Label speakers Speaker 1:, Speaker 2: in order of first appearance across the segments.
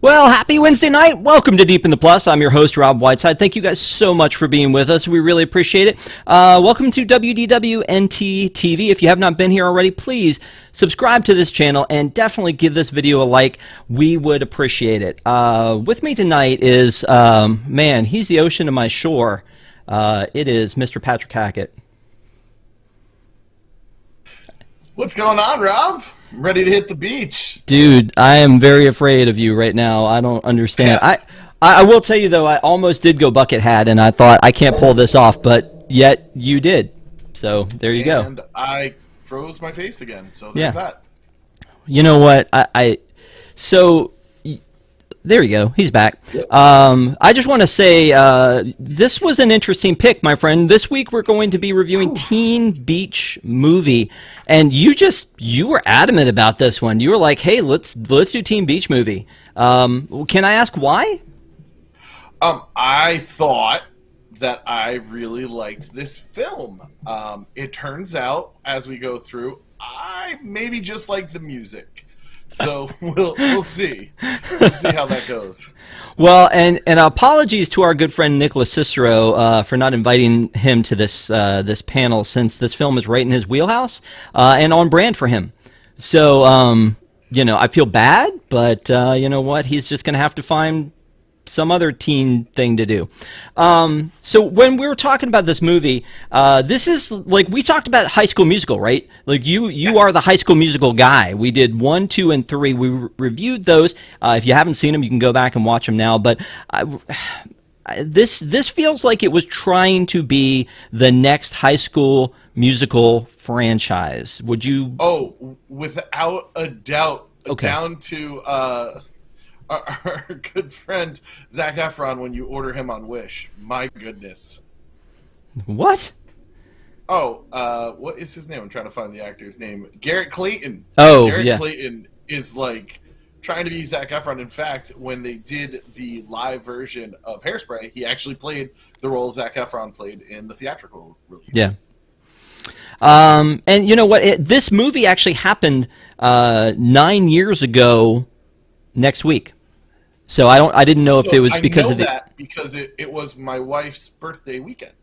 Speaker 1: Well, happy Wednesday night. Welcome to Deep in the Plus. I'm your host, Rob Whiteside. Thank you guys so much for being with us. We really appreciate it. Welcome to WDWNT TV. If you have not been here already, please subscribe to this channel and definitely give this video a like. We would appreciate it. With me tonight is, man, he's the ocean to my shore. It is Mr. Patrick Hackett.
Speaker 2: What's going on, Rob? I'm ready to hit the beach.
Speaker 1: Dude, I am very afraid of you right now. I don't understand.
Speaker 2: Yeah.
Speaker 1: I will tell you, though, I almost did go bucket hat, and I thought, I can't pull this off, but yet you did. So there you go.
Speaker 2: And I froze my face again, so there's that.
Speaker 1: You know what? There you go. He's back.
Speaker 2: Yep.
Speaker 1: I just want to say this was an interesting pick, my friend. This week we're going to be reviewing Teen Beach Movie, and you were adamant about this one. You were like, "Hey, let's do Teen Beach Movie." Can I ask why?
Speaker 2: I thought that I really liked this film. It turns out, as we go through, I maybe just like the music. So we'll see. We'll see how that goes.
Speaker 1: Well, and apologies to our good friend Nicholas Cicero for not inviting him to this panel, since this film is right in his wheelhouse and on brand for him. So you know, I feel bad, but you know what? He's just going to have to find some other teen thing to do. So when we were talking about this movie, this is like, we talked about High School Musical, right? Like you are the High School Musical guy. We did 1, 2, and 3. We reviewed those. If you haven't seen them, you can go back and watch them now. But this feels like it was trying to be the next High School Musical franchise. Would you?
Speaker 2: Oh, without a doubt.
Speaker 1: Okay.
Speaker 2: Down to our good friend Zac Efron when you order him on Wish. My goodness.
Speaker 1: What?
Speaker 2: Oh, what is his name? I'm trying to find the actor's name. Garrett Clayton.
Speaker 1: Oh,
Speaker 2: Garrett
Speaker 1: yeah.
Speaker 2: Clayton is like trying to be Zac Efron. In fact, when they did the live version of Hairspray, he actually played the role Zac Efron played in the theatrical release.
Speaker 1: Yeah. And you know what? This movie actually happened 9 years ago next week. So I didn't know if it was because of
Speaker 2: that because it was my wife's birthday weekend.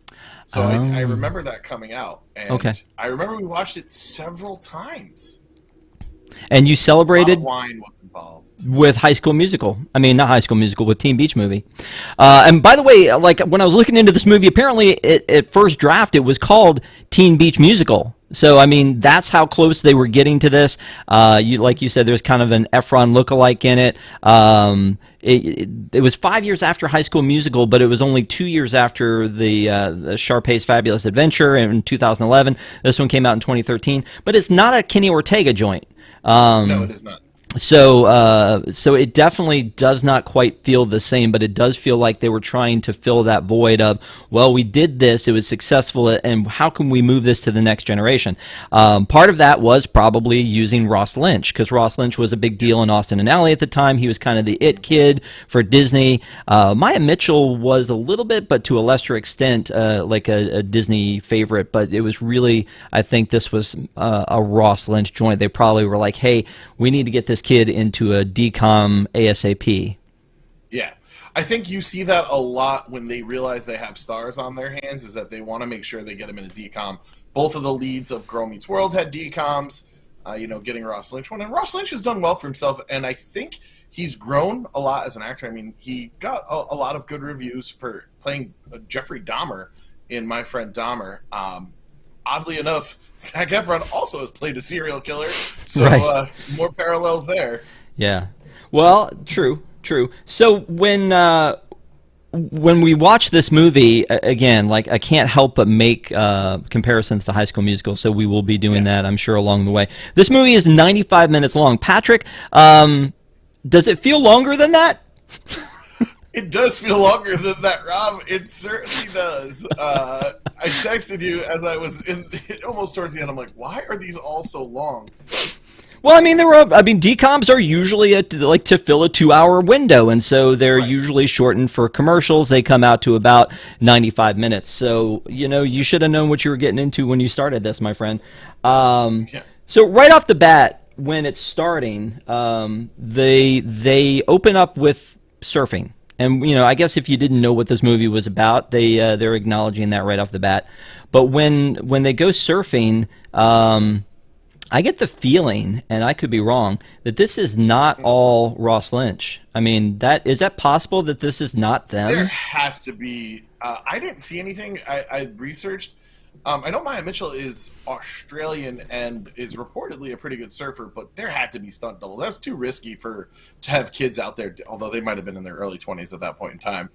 Speaker 2: So I remember that coming out. And
Speaker 1: okay.
Speaker 2: I remember we watched it several times.
Speaker 1: And you celebrated
Speaker 2: a lot of wine was involved.
Speaker 1: With High School Musical. I mean, not High School Musical, with Teen Beach Movie. And by the way, like when I was looking into this movie, apparently at first draft it was called Teen Beach Musical. So, I mean, that's how close they were getting to this. Like you said, there's kind of an Efron lookalike in it. It was 5 years after High School Musical, but it was only 2 years after the Sharpay's Fabulous Adventure in 2011. This one came out in 2013. But it's not a Kenny Ortega joint.
Speaker 2: No, it is not.
Speaker 1: So it definitely does not quite feel the same, but it does feel like they were trying to fill that void of, well, we did this, it was successful, and how can we move this to the next generation? Part of that was probably using Ross Lynch, because Ross Lynch was a big deal in Austin and Alley at the time. He was kind of the it kid for Disney. Maya Mitchell was a little bit, but to a lesser extent, like a Disney favorite, but it was really, I think this was a Ross Lynch joint. They probably were like, hey, we need to get this kid into a DCOM ASAP.
Speaker 2: Yeah. I think you see that a lot when they realize they have stars on their hands, is that they want to make sure they get them in a DCOM. Both of the leads of Girl Meets World had DCOMs, you know, getting Ross Lynch one. And Ross Lynch has done well for himself, and I think he's grown a lot as an actor. I mean, he got a lot of good reviews for playing Jeffrey Dahmer in My Friend Dahmer. Oddly enough, Zac Efron also has played a serial killer, so right. More parallels there.
Speaker 1: Yeah. Well, true. So when we watch this movie, again, like I can't help but make comparisons to High School Musical, so we will be doing that, I'm sure, along the way. This movie is 95 minutes long. Patrick, does it feel longer than that?
Speaker 2: It does feel longer than that, Rob. It certainly does. I texted you as I was almost towards the end. I'm like, why are these all so long?
Speaker 1: Well, I mean, DCOMs are usually to fill a 2-hour window, and so they're usually shortened for commercials. They come out to about 95 minutes. So, you know, you should have known what you were getting into when you started this, my friend. So right off the bat, when it's starting, they open up with surfing. And I guess if you didn't know what this movie was about, they're acknowledging that right off the bat. But when they go surfing, I get the feeling, and I could be wrong, that this is not all Ross Lynch. I mean, is that possible that this is not them?
Speaker 2: There has to be. I didn't see anything. I researched. I know Maya Mitchell is Australian and is reportedly a pretty good surfer, but there had to be stunt double. That's too risky to have kids out there, although they might have been in their early 20s at that point in time,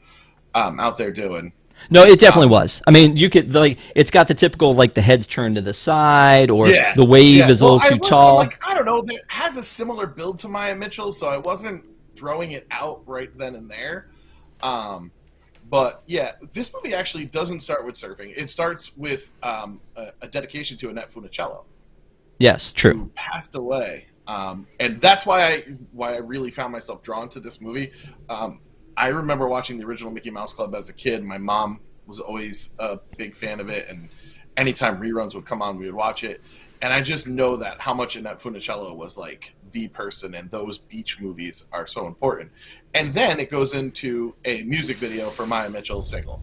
Speaker 2: out there doing.
Speaker 1: No, it definitely was. I mean, you could it's got the typical the head's turned to the side, or the wave is a little too tall.
Speaker 2: I don't know. It has a similar build to Maya Mitchell, so I wasn't throwing it out right then and there. But yeah, this movie actually doesn't start with surfing. It starts with a dedication to Annette Funicello.
Speaker 1: Yes, true.
Speaker 2: Who passed away, and that's why I really found myself drawn to this movie. I remember watching the original Mickey Mouse Club as a kid. My mom was always a big fan of it, and anytime reruns would come on, we would watch it. And I just know that how much Annette Funicello was the person, and those beach movies are so important. And then it goes into a music video for Maya Mitchell's single.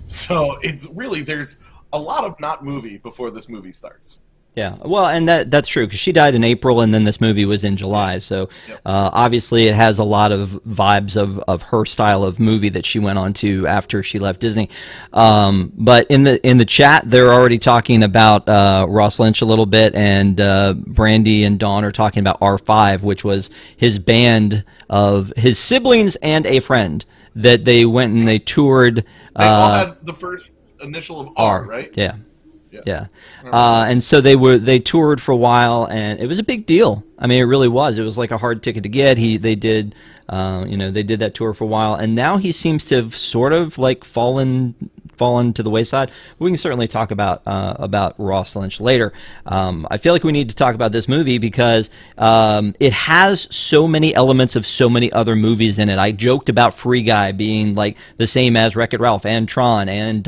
Speaker 2: So it's really, there's a lot of not movie before this movie starts.
Speaker 1: Yeah, well, and that's true, because she died in April, and then this movie was in July, so obviously it has a lot of vibes of her style of movie that she went on to after she left Disney. But in the chat, they're already talking about Ross Lynch a little bit, and Brandy and Dawn are talking about R5, which was his band of his siblings and a friend that they went and they toured.
Speaker 2: They all had the first initial of R, right?
Speaker 1: Yeah. Yeah, and so they toured for a while, and it was a big deal. I mean, it really was. It was like a hard ticket to get. They did that tour for a while, and now he seems to have sort of fallen to the wayside. We can certainly talk about Ross Lynch later. I feel like we need to talk about this movie because it has so many elements of so many other movies in it. I joked about Free Guy being the same as Wreck-It Ralph and Tron and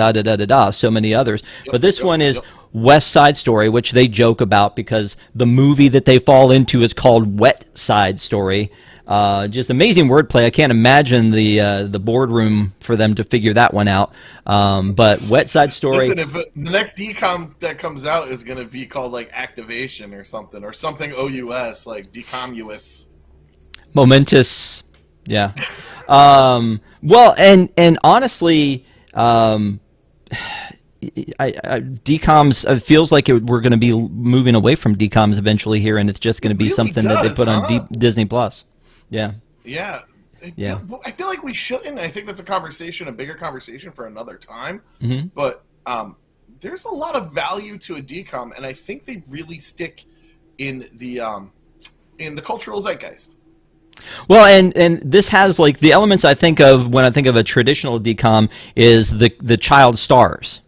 Speaker 1: so many others. But this one is West Side Story, which they joke about because the movie that they fall into is called Wet Side Story. Just amazing wordplay. I can't imagine the boardroom for them to figure that one out. But Wet Side Story.
Speaker 2: Listen, if the next decom that comes out is going to be called Activation or something OUS, Decomus.
Speaker 1: Momentous. Yeah. Well, and honestly, DComs, it feels like we're going to be moving away from DComs eventually here, and it's just going to be
Speaker 2: really
Speaker 1: something that they put on Disneyplus. Yeah.
Speaker 2: Yeah. I feel like we shouldn't. I think that's a bigger conversation for another time. Mm-hmm. But there's a lot of value to a DCOM, and I think they really stick in the cultural zeitgeist.
Speaker 1: Well, and this has the elements I think of when I think of a traditional DCOM is the child stars.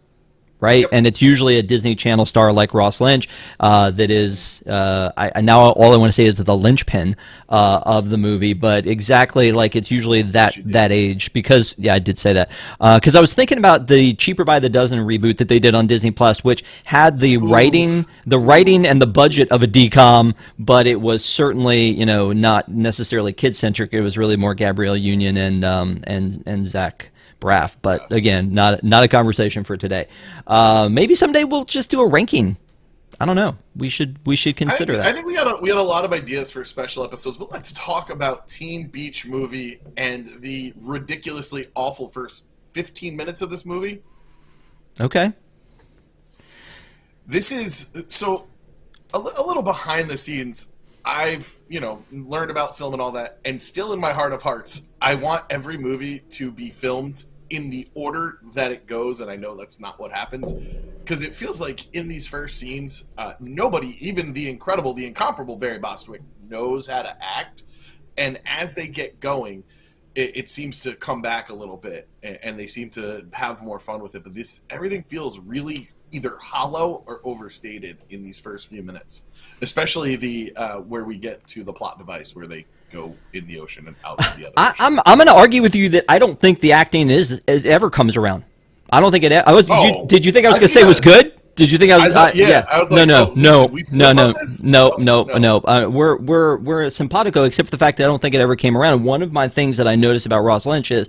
Speaker 1: Right, and it's usually a Disney Channel star like Ross Lynch that is. Now all I want to say is the linchpin of the movie, but exactly it's usually that age because I did say that because I was thinking about the Cheaper by the Dozen reboot that they did on Disneyplus, which had the writing and the budget of a DCOM, but it was certainly not necessarily kid centric. It was really more Gabrielle Union and Zach Braff, but again, not a conversation for today. Maybe someday we'll just do a ranking. I don't know. We should consider that.
Speaker 2: I think we had a lot of ideas for special episodes, but let's talk about Teen Beach Movie and the ridiculously awful first 15 minutes of this movie.
Speaker 1: Okay.
Speaker 2: This is so a little behind the scenes. I've learned about film and all that, and still in my heart of hearts, I want every movie to be filmed in the order that it goes, and I know that's not what happens, because it feels like in these first scenes, nobody, even the incomparable Barry Bostwick, knows how to act, and as they get going, it seems to come back a little bit, and they seem to have more fun with it, but everything feels really either hollow or overstated in these first few minutes, especially the where we get to the plot device where they go in the ocean and out of the other ocean.
Speaker 1: I'm going to argue with you that I don't think the acting it ever comes around. I don't think it. Did you think I was going to say it was good? Did you think I was? Yeah.
Speaker 2: I was
Speaker 1: No,
Speaker 2: like,
Speaker 1: no,
Speaker 2: oh,
Speaker 1: no,
Speaker 2: did we
Speaker 1: no,
Speaker 2: flip on
Speaker 1: no,
Speaker 2: this?
Speaker 1: no,
Speaker 2: Oh,
Speaker 1: no,
Speaker 2: no.
Speaker 1: no. We're simpatico, except for the fact that I don't think it ever came around. And one of my things that I noticed about Ross Lynch is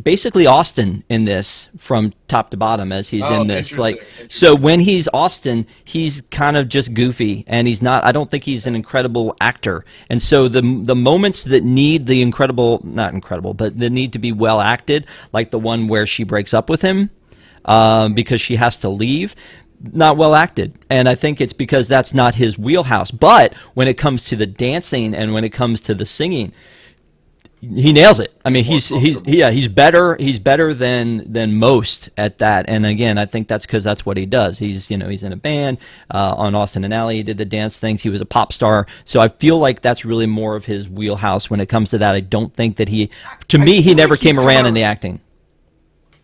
Speaker 1: basically Austin in this from top to bottom as he's
Speaker 2: Oh,
Speaker 1: in this.
Speaker 2: interesting.
Speaker 1: Like, so
Speaker 2: Interesting.
Speaker 1: when he's Austin, he's kind of just goofy, and he's not. I don't think he's an incredible actor. And so the moments that need the incredible, not incredible, but that need to be well acted, like the one where she breaks up with him because she has to leave. Not well acted, and I think it's because that's not his wheelhouse. But when it comes to the dancing and when it comes to the singing, he nails it. I mean,
Speaker 2: More comfortable.
Speaker 1: he's better than most at that. And again, I think that's because that's what he does. He's in a band on Austin and Ally. He did the dance things. He was a pop star. So I feel like that's really more of his wheelhouse when it comes to that. I don't think that to
Speaker 2: I
Speaker 1: me, he
Speaker 2: feel
Speaker 1: never
Speaker 2: like he's
Speaker 1: came
Speaker 2: come
Speaker 1: around in
Speaker 2: out-
Speaker 1: the acting.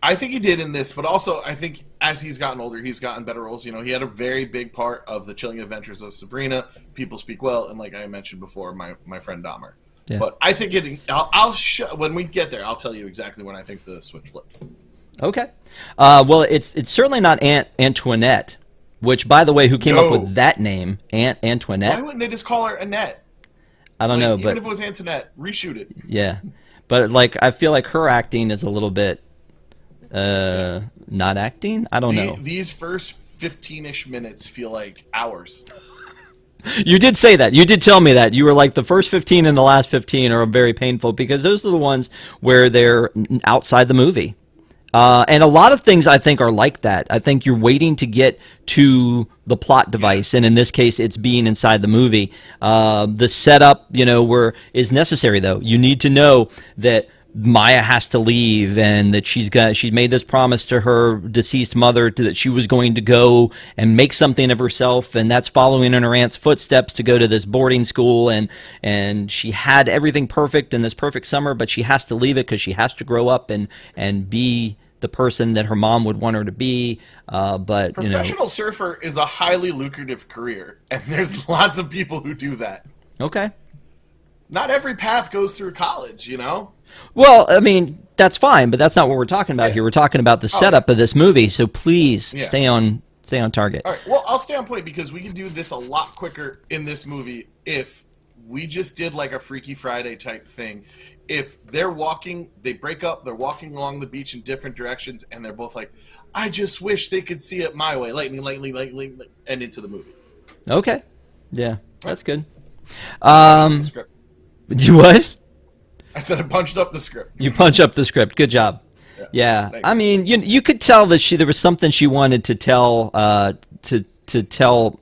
Speaker 2: I think he did in this, but also I think as he's gotten older, he's gotten better roles. You know, he had a very big part of the Chilling Adventures of Sabrina, People Speak Well, and like I mentioned before, my friend Dahmer.
Speaker 1: Yeah.
Speaker 2: But I think when we get there, I'll tell you exactly when I think the switch flips.
Speaker 1: Okay. Well, it's certainly not Aunt Antoinette, which, by the way, who came up
Speaker 2: No.
Speaker 1: with that name, Aunt
Speaker 2: Why
Speaker 1: Antoinette?
Speaker 2: wouldn't they just call her Annette?
Speaker 1: I don't know,
Speaker 2: Even
Speaker 1: but
Speaker 2: if it was Antoinette, reshoot it.
Speaker 1: yeah. But like, I feel like her acting is a little bit not acting. I don't know.
Speaker 2: These first 15-ish minutes feel like hours.
Speaker 1: You did say that. You did tell me that. You were like the first 15 and the last 15 are very painful because those are the ones where they're outside the movie. And a lot of things I think are like that. I think you're waiting to get to the plot device, and in this case, it's being inside the movie. The setup, is necessary though. You need to know that Maya has to leave, and that she made this promise to her deceased mother that she was going to go and make something of herself, and that's following in her aunt's footsteps to go to this boarding school, and she had everything perfect in this perfect summer, but she has to leave it because she has to grow up and be the person that her mom would want her to be. But
Speaker 2: Professional surfer is a highly lucrative career, and there's lots of people who do that.
Speaker 1: Okay.
Speaker 2: Not every path goes through college, you know?
Speaker 1: Well, I mean, that's fine, but that's not what we're talking about here. We're talking about the setup of this movie, so please stay on target.
Speaker 2: All right, well, I'll stay on point because we can do this a lot quicker in this movie if we just did like a Freaky Friday type thing. If they're walking, they break up, they're walking along the beach in different directions, and they're both like, I just wish they could see it my way. Lightning, lightning, lightning, and into the movie.
Speaker 1: Okay. Yeah, that's good.
Speaker 2: The script.
Speaker 1: You what?
Speaker 2: I said I punched up the script.
Speaker 1: You punch up the script. Good job. Yeah.
Speaker 2: Thanks.
Speaker 1: I mean, you could tell that there was something she wanted to tell to tell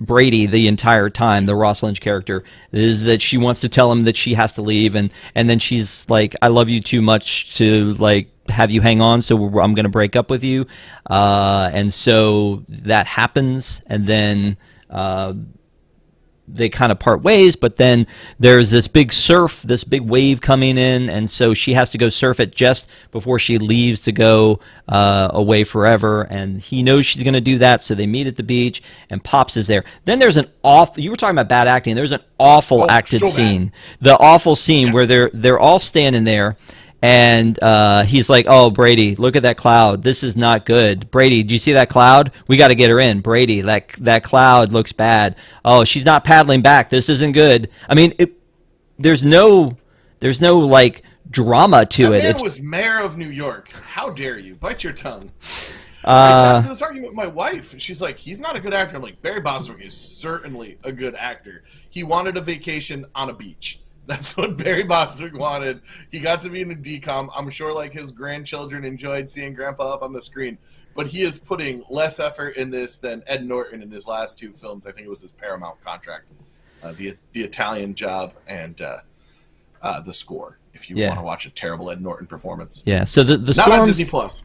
Speaker 1: Brady the entire time. The Ross Lynch character is that she wants to tell him that she has to leave, and then she's like, "I love you too much to like have you hang on, so I'm going to break up with you," and so that happens, and then they kind of part ways, but then there's this big wave coming in, and so she has to go surf it just before she leaves to go away forever, and he knows she's going to do that, so they meet at the beach, and Pops is there. Then there's an awful, you were talking about bad acting, there's an awful acted
Speaker 2: so
Speaker 1: scene. The awful scene where they're all standing there, and he's like, "Oh, Brady, look at that cloud. This is not good. Brady, do you see that cloud? We got to get her in. Brady, that cloud looks bad. Oh, she's not paddling back. This isn't good." I mean, there's no like drama to it.
Speaker 2: That man was mayor of New York. How dare you? Bite your tongue. I got into this argument with my wife. She's like, he's not a good actor. I'm like, Barry Bostwick is certainly a good actor. He wanted a vacation on a beach. That's what Barry Bostwick wanted. He got to be in the DCOM. I'm sure like his grandchildren enjoyed seeing Grandpa up on the screen. But he is putting less effort in this than Ed Norton in his last two films. I think it was his Paramount contract. The Italian Job and The Score, if you want to watch a terrible Ed Norton performance.
Speaker 1: Yeah, so the
Speaker 2: Not on
Speaker 1: storms,
Speaker 2: Disneyplus.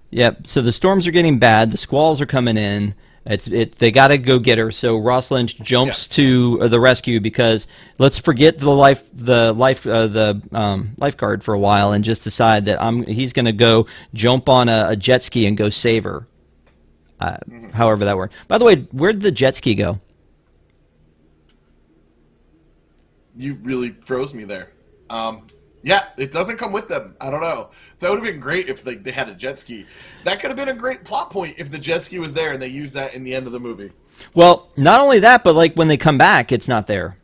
Speaker 1: yeah, so the storms are getting bad. The squalls are coming in. They got to go get her. So Ross Lynch jumps to the rescue because let's forget the lifeguard for a while and just decide that he's going to go jump on a jet ski and go save her. However that worked. By the way, where did the jet ski go?
Speaker 2: You really froze me there. Yeah, it doesn't come with them. I don't know. That would have been great if they had a jet ski. That could have been a great plot point if the jet ski was there and they used that in the end of the movie.
Speaker 1: Well, not only that, but like when they come back, it's not there.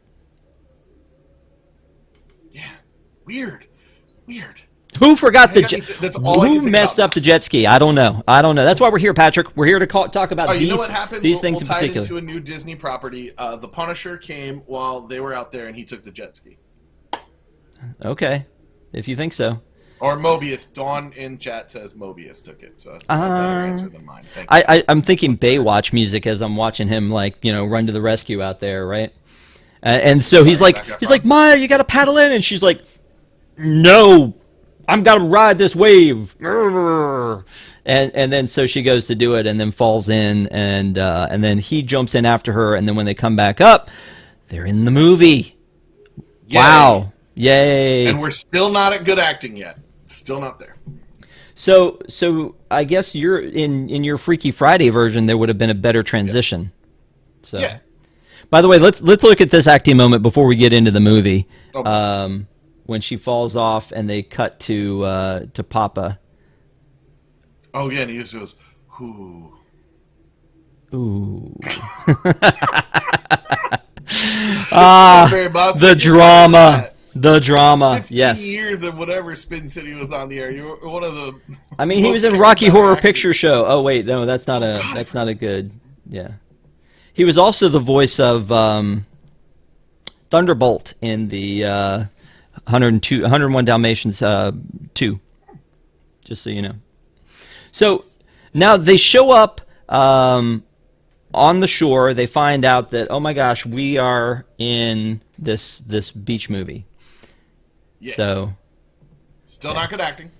Speaker 2: Yeah, weird, weird.
Speaker 1: Who forgot the
Speaker 2: That's all I can
Speaker 1: Who
Speaker 2: think
Speaker 1: messed
Speaker 2: about.
Speaker 1: up the jet ski? I don't know. I don't know. That's why we're here, Patrick. We're here to talk about
Speaker 2: Oh, you know what happened?
Speaker 1: these things
Speaker 2: we'll
Speaker 1: in
Speaker 2: tie it
Speaker 1: particular.
Speaker 2: into a new Disney property. The Punisher came while they were out there, and he took the jet ski.
Speaker 1: Okay, if you think so.
Speaker 2: Or Mobius. Dawn in chat says Mobius took it, so it's a better answer than mine. Thank you.
Speaker 1: I'm thinking Baywatch music as I'm watching him, like, run to the rescue out there, right? And so he's like, Maya, you got to paddle in, and she's like, no, I'm got to ride this wave. And then so she goes to do it, and then falls in, and then he jumps in after her, and then when they come back up, they're in the movie.
Speaker 2: Yay.
Speaker 1: Wow. Yay.
Speaker 2: And we're still not at good acting yet. Still not there.
Speaker 1: So I guess you're in your Freaky Friday version, there would have been a better transition. So
Speaker 2: Yeah.
Speaker 1: By the way, let's look at this acting moment before we get into the movie.
Speaker 2: Okay.
Speaker 1: When she falls off and they cut to Papa.
Speaker 2: Oh, yeah, and he just goes, ooh.
Speaker 1: Ooh.
Speaker 2: Very
Speaker 1: The drama. The drama.
Speaker 2: 15
Speaker 1: Yes.
Speaker 2: years of whatever Spin City was on the air. You were one of the.
Speaker 1: I mean, he
Speaker 2: most
Speaker 1: was in
Speaker 2: charismatic
Speaker 1: Rocky Horror
Speaker 2: actors.
Speaker 1: Picture Show. Oh wait, no, that's not a good. Yeah. He was also the voice of Thunderbolt in the 101 Dalmatians 2. Just so you know. So now they show up on the shore. They find out that, oh my gosh, we are in this beach movie.
Speaker 2: Yeah.
Speaker 1: So
Speaker 2: Still not good acting.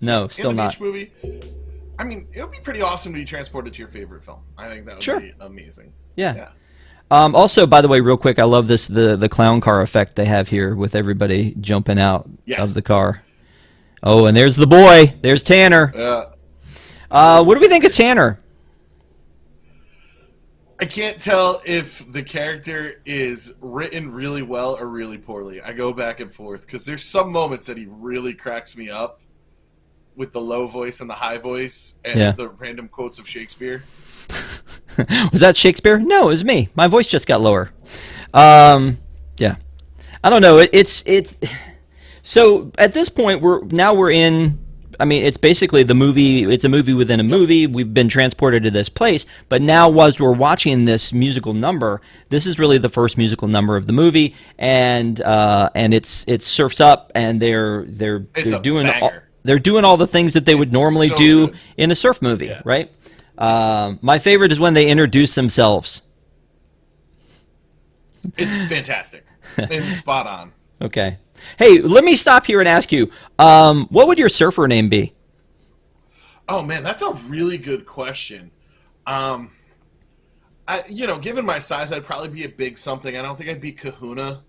Speaker 1: no, still
Speaker 2: in the
Speaker 1: not.
Speaker 2: beach movie. I mean, it would be pretty awesome to be transported to your favorite film. I think that would be amazing.
Speaker 1: Yeah. Also, by the way, real quick, I love the clown car effect they have here with everybody jumping out of the car. Oh, and there's the boy. There's Tanner. What do we think of Tanner?
Speaker 2: I can't tell if the character is written really well or really poorly. I go back and forth because there's some moments that he really cracks me up with the low voice and the high voice and the random quotes of Shakespeare.
Speaker 1: Was that Shakespeare? No, it was me. My voice just got lower. Yeah. I don't know. It's so at this point we're in. I mean, it's basically the movie. It's a movie within a movie. We've been transported to this place, but now as we're watching this musical number, this is really the first musical number of the movie, and it surfs up, and they're doing all the things that they would normally do in a surf movie, right? My favorite is when they introduce themselves.
Speaker 2: It's fantastic and spot on.
Speaker 1: Okay. Hey, let me stop here and ask you, what would your surfer name be?
Speaker 2: Oh man, that's a really good question. Given my size, I'd probably be a big something. I don't think I'd be Kahuna.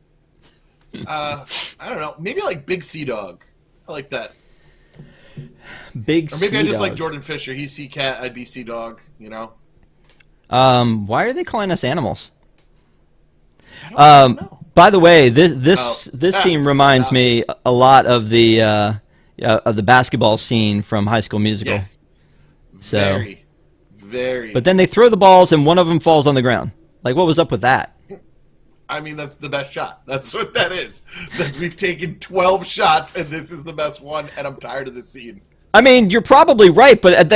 Speaker 2: I don't know. Maybe like Big Sea Dog. I like that.
Speaker 1: Big.
Speaker 2: Or maybe I just
Speaker 1: Dog.
Speaker 2: like Jordan Fisher. He's Sea Cat. I'd be Sea Dog. You know.
Speaker 1: Why are they calling us animals?
Speaker 2: I don't know.
Speaker 1: By the way, this scene reminds me a lot of the basketball scene from High School Musical.
Speaker 2: Yes.
Speaker 1: So,
Speaker 2: very.
Speaker 1: But then they throw the balls and one of them falls on the ground. Like, what was up with that?
Speaker 2: I mean, that's the best shot. That's what that is. We've taken 12 shots, and this is the best one, and I'm tired of this scene.
Speaker 1: I mean, you're probably right, but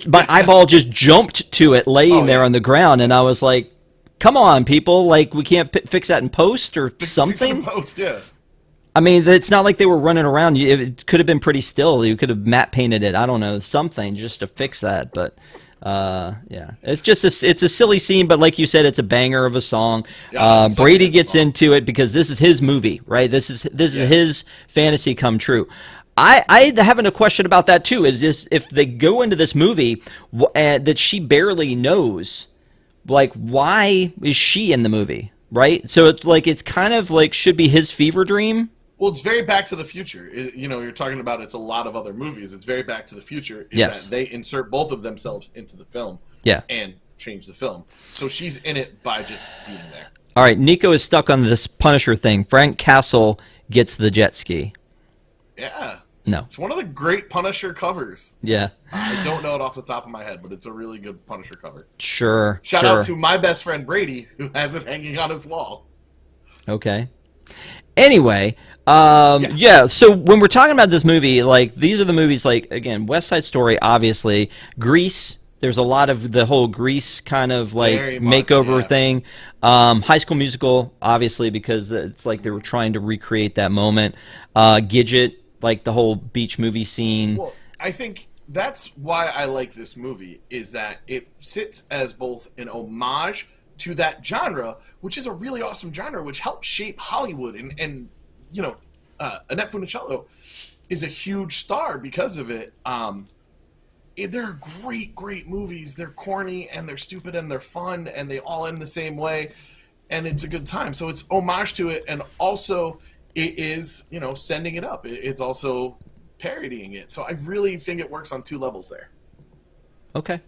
Speaker 1: my eyeball just jumped to it laying there on the ground, and I was like, come on, people. Like, we can't fix that in post or something?
Speaker 2: Fix it in post, yeah.
Speaker 1: I mean, it's not like they were running around. It could have been pretty still. You could have matte painted it. I don't know, something just to fix that. But, yeah. It's just it's a silly scene, but like you said, it's a banger of a song.
Speaker 2: Yeah,
Speaker 1: Brady gets into it because this is his movie, right? This is his fantasy come true. I having a question about that, too, is just if they go into this movie that she barely knows, like, why is she in the movie, right? So it's kind of like should be his fever dream.
Speaker 2: Well, it's very Back to the Future. You're talking about it's a lot of other movies. It's very Back to the Future.
Speaker 1: Yes.
Speaker 2: That they insert both of themselves into the film.
Speaker 1: Yeah.
Speaker 2: And change the film. So she's in it by just being there.
Speaker 1: All right, Nico is stuck on this Punisher thing. Frank Castle gets the jet ski.
Speaker 2: Yeah.
Speaker 1: No.
Speaker 2: It's one of the great Punisher covers.
Speaker 1: Yeah.
Speaker 2: I don't know it off the top of my head, but it's a really good Punisher cover.
Speaker 1: Sure.
Speaker 2: Shout out to my best friend Brady, who has it hanging on his wall.
Speaker 1: Okay. Anyway, yeah. So when we're talking about this movie, like these are the movies, like again, West Side Story, obviously, Grease. There's a lot of the whole Grease kind of like makeover thing. High School Musical, obviously, because it's like they were trying to recreate that moment. Gidget, like the whole beach movie scene.
Speaker 2: Well, I think that's why I like this movie, is that it sits as both an homage to that genre, which is a really awesome genre, which helped shape Hollywood. And you know, Annette Funicello is a huge star because of it. They're great movies. They're corny, and they're stupid, and they're fun, and they all end the same way, and it's a good time. So it's homage to it, and also it is, you know, sending it up. It's also parodying it. So I really think it works on two levels there.
Speaker 1: Okay.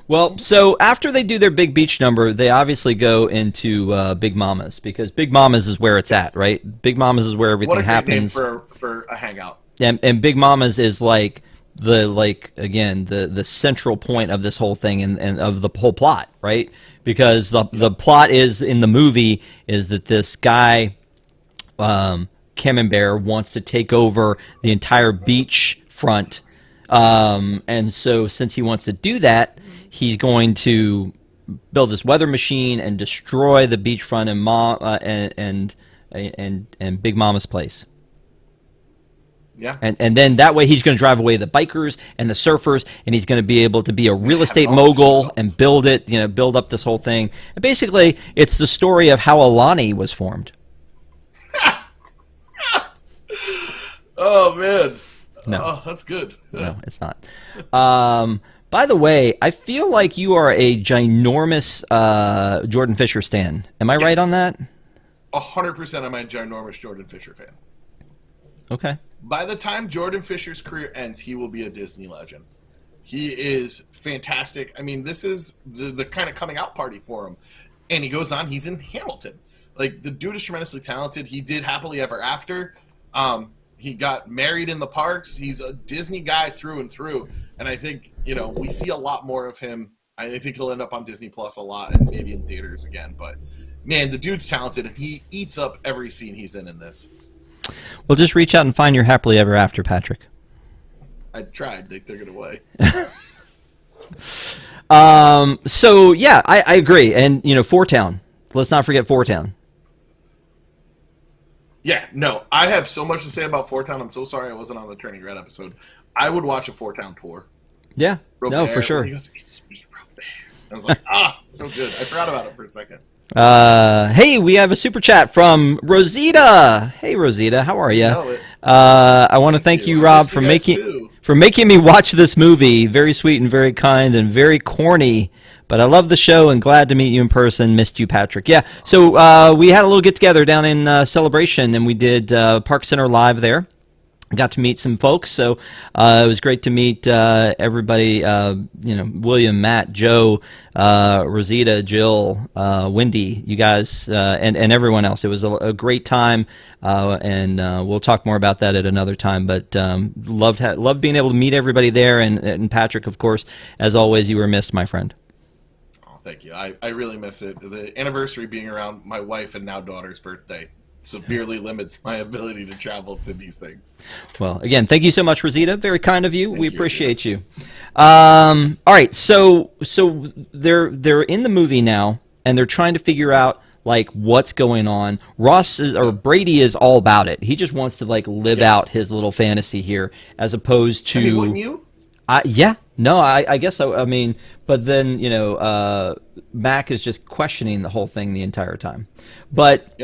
Speaker 1: Well, so after they do their big beach number, they obviously go into Big Mama's, because Big Mama's is where it's at, right? Big Mama's is where everything happens.
Speaker 2: What a great name for a hangout.
Speaker 1: And Big Mama's is like the central point of this whole thing and of the whole plot, right? Because the plot is in the movie is that this guy Camembert wants to take over the entire beach front, and so since he wants to do that, he's going to build this weather machine and destroy the beachfront and Big Mama's place.
Speaker 2: Yeah.
Speaker 1: And then that way he's going to drive away the bikers and the surfers, and he's going to be able to be a real estate mogul and build up this whole thing. And basically, it's the story of how Alani was formed.
Speaker 2: Oh, man.
Speaker 1: No.
Speaker 2: Oh, that's good.
Speaker 1: No, it's not. By the way, I feel like you are a ginormous Jordan Fisher stan. Am I right on that?
Speaker 2: 100% I'm a ginormous Jordan Fisher fan.
Speaker 1: Okay.
Speaker 2: By the time Jordan Fisher's career ends, he will be a Disney legend. He is fantastic. I mean, this is the kind of coming out party for him. And he goes on, he's in Hamilton. Like, the dude is tremendously talented. He did Happily Ever After. He got married in the parks. He's a Disney guy through and through. And I think, you know, we see a lot more of him. I think he'll end up on Disneyplus a lot and maybe in theaters again. But, man, the dude's talented, and he eats up every scene he's in this.
Speaker 1: Well, just reach out and find your Happily Ever After, Patrick.
Speaker 2: I tried. They took it away.
Speaker 1: So, yeah, I agree. And, you know, Four Town. Let's not forget Four Town.
Speaker 2: Yeah, no, I have so much to say about Four Town. I'm so sorry I wasn't on the Turning Red episode. I would watch a Four Town tour.
Speaker 1: Yeah,
Speaker 2: Robert,
Speaker 1: no, for sure.
Speaker 2: He goes, it's me, Robert. I was like, so good. I forgot about it for a second.
Speaker 1: Hey, we have a super chat from Rosita. Hey, Rosita, how are you? I want to thank you, Rob, for making me watch this movie. Very sweet and very kind and very corny. But I love the show and glad to meet you in person. Missed you, Patrick. Yeah, so we had a little get-together down in Celebration, and we did Park Center Live there. Got to meet some folks, so it was great to meet everybody, William, Matt, Joe, Rosita, Jill, Wendy, you guys, and everyone else. It was a great time, and we'll talk more about that at another time, but loved being able to meet everybody there, and Patrick, of course, as always, you were missed, my friend.
Speaker 2: Thank you. I really miss it. The anniversary being around my wife and now daughter's birthday severely limits my ability to travel to these things.
Speaker 1: Well, again, thank you so much, Rosita. Very kind of you. We appreciate you. All right, so they're in the movie now, and they're trying to figure out like what's going on. Brady is all about it. He just wants to like live out his little fantasy here, as opposed to. I mean,
Speaker 2: wouldn't you?
Speaker 1: Yeah. No, I guess so. I mean, but then, Mac is just questioning the whole thing the entire time. But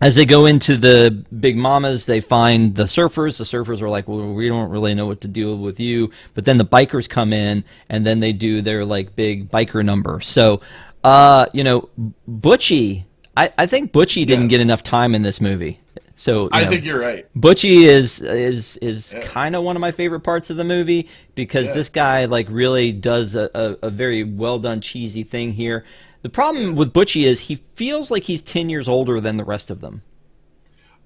Speaker 1: as they go into the Big Mamas, they find the surfers. The surfers are like, well, we don't really know what to do with you. But then the bikers come in, and then they do their, like, big biker number. So, Butchie, I think Butchie didn't get enough time in this movie. So
Speaker 2: I think you're right.
Speaker 1: Butchie is kind of one of my favorite parts of the movie, because this guy like really does a very well done cheesy thing here. The problem with Butchie is he feels like he's 10 years older than the rest of them.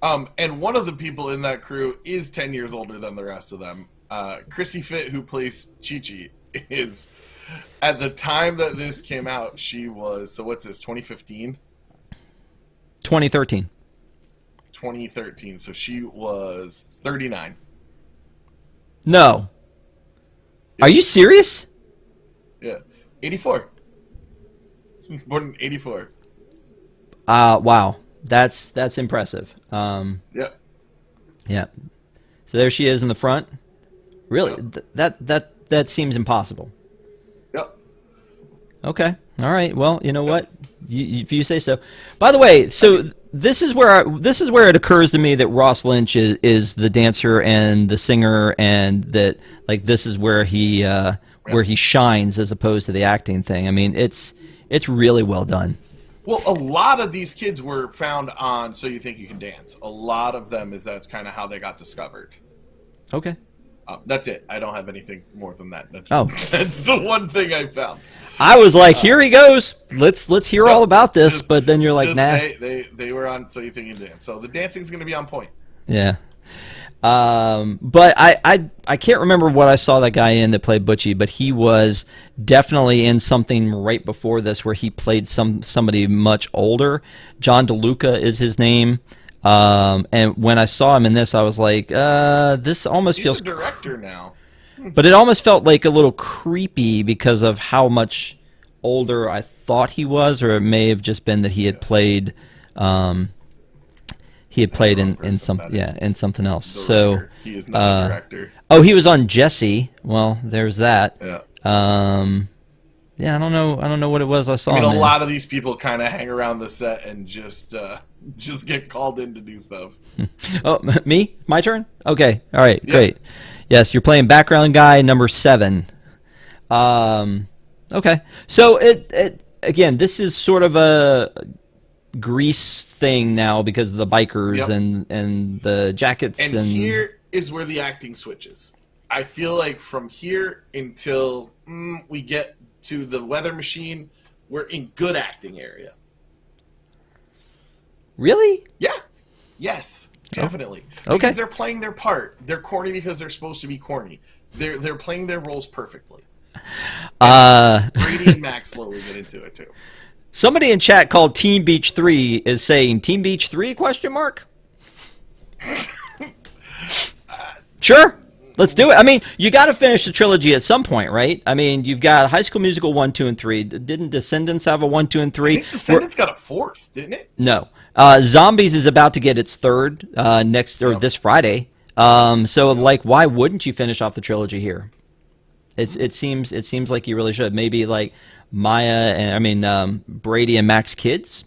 Speaker 2: And one of the people in that crew is 10 years older than the rest of them. Chrissy Fit, who plays Chi-Chi, is, at the time that this came out, she was, so what's this, 2015?
Speaker 1: 2013.
Speaker 2: 2013, so she was 39.
Speaker 1: No. Are you serious?
Speaker 2: Yeah. 84. Born in 84.
Speaker 1: Wow. That's impressive.
Speaker 2: Yep.
Speaker 1: Yeah. So there she is in the front. Really?
Speaker 2: Yep.
Speaker 1: That seems impossible.
Speaker 2: Yep.
Speaker 1: Okay. All right. Well, you know what? If you say so. By the way, so this is where it occurs to me that Ross Lynch is the dancer and the singer, and that like this is where he shines as opposed to the acting thing. I mean, it's really well done.
Speaker 2: Well, a lot of these kids were found on So You Think You Can Dance. A lot of them that's kind of how they got discovered.
Speaker 1: Okay.
Speaker 2: That's it. I don't have anything more than that. That's the one thing I found.
Speaker 1: I was like, here he goes. Let's hear all about this. But then you're like, nah.
Speaker 2: They were on So You Think You Can Dance. So the dancing's going to be on point.
Speaker 1: Yeah. But I can't remember what I saw that guy in that played Butchie, but he was definitely in something right before this where he played somebody much older. John DeLuca is his name. And when I saw him in this, I was like, this almost feels...
Speaker 2: He's a director now.
Speaker 1: But it almost felt like a little creepy because of how much older I thought he was, or it may have just been that he had played... He had played in something else. So
Speaker 2: he is not a director.
Speaker 1: Oh, he was on Jesse. Well, there's that.
Speaker 2: Yeah.
Speaker 1: Yeah, I don't know what it was I saw.
Speaker 2: I mean, a lot of these people kind of hang around the set and just get called in to do stuff.
Speaker 1: Oh, me? My turn? Okay. All right. Great. Yes, you're playing background guy number 7. Okay. So it again, this is sort of a Grease thing now because of the bikers and the jackets. And
Speaker 2: here is where the acting switches. I feel like from here until we get to the weather machine, we're in good acting area.
Speaker 1: Really?
Speaker 2: Yeah. Yes. Definitely.
Speaker 1: Okay.
Speaker 2: Because they're playing their part. They're corny because they're supposed to be corny. They're playing their roles perfectly. Brady and Max slowly get into it too.
Speaker 1: Somebody in chat called Team Beach 3 is saying Team Beach 3 question mark? Sure. Let's do it. I mean, you got to finish the trilogy at some point, right? I mean, you've got High School Musical 1, 2, and 3. Didn't Descendants have a 1, 2, and 3?
Speaker 2: I think Descendants got a 4th, didn't it?
Speaker 1: No. Zombies is about to get its 3rd this Friday. So like, why wouldn't you finish off the trilogy here? It seems like you really should. Maybe like Maya and Brady and Max kids.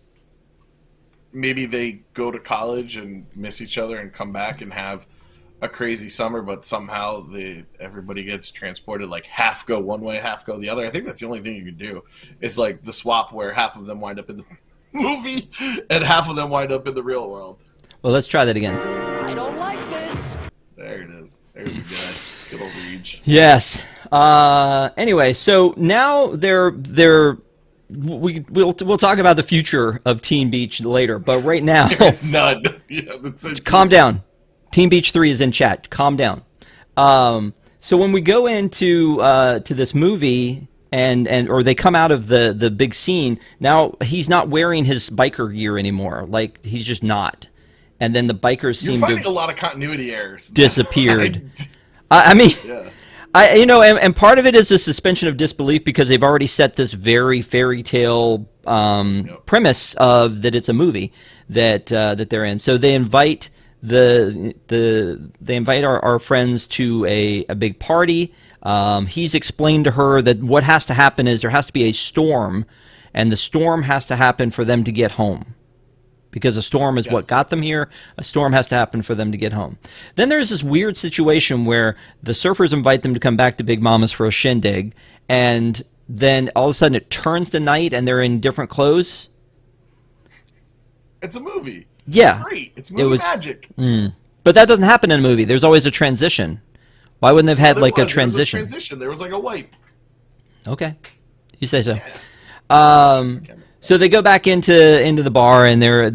Speaker 2: Maybe they go to college and miss each other and come back and have a crazy summer, but somehow everybody gets transported, like half go one way, half go the other. I think that's the only thing you can do is like the swap where half of them wind up in the movie and half of them wind up in the real world.
Speaker 1: Well, let's try that again.
Speaker 3: I don't like this.
Speaker 2: There it is. There's the guy. Good old Reach.
Speaker 1: Yes. Anyway, so now we'll talk about the future of Teen Beach later, but right now
Speaker 2: there's none. Yeah,
Speaker 1: calm down. Teen Beach 3 is in chat. Calm down. So when we go into to this movie or they come out of the big scene, now he's not wearing his biker gear anymore. Like he's just not. And then the bikers seem to have
Speaker 2: a lot of continuity errors.
Speaker 1: Disappeared. I mean,
Speaker 2: yeah.
Speaker 1: And part of it is a suspension of disbelief because they've already set this very fairy tale premise of that it's a movie that they're in. So they invite our friends to a big party. He's explained to her that what has to happen is there has to be a storm, and the storm has to happen for them to get home. Because a storm is what got them here. A storm has to happen for them to get home. Then there's this weird situation where the surfers invite them to come back to Big Mama's for a shindig, and then all of a sudden it turns to night and they're in different clothes.
Speaker 2: It's a movie.
Speaker 1: Yeah.
Speaker 2: It's great. It's movie magic.
Speaker 1: But that doesn't happen in a movie. There's always a transition. Why wouldn't they have had like a transition?
Speaker 2: There was a wipe.
Speaker 1: Okay. You say so. So they go back into the bar, and they're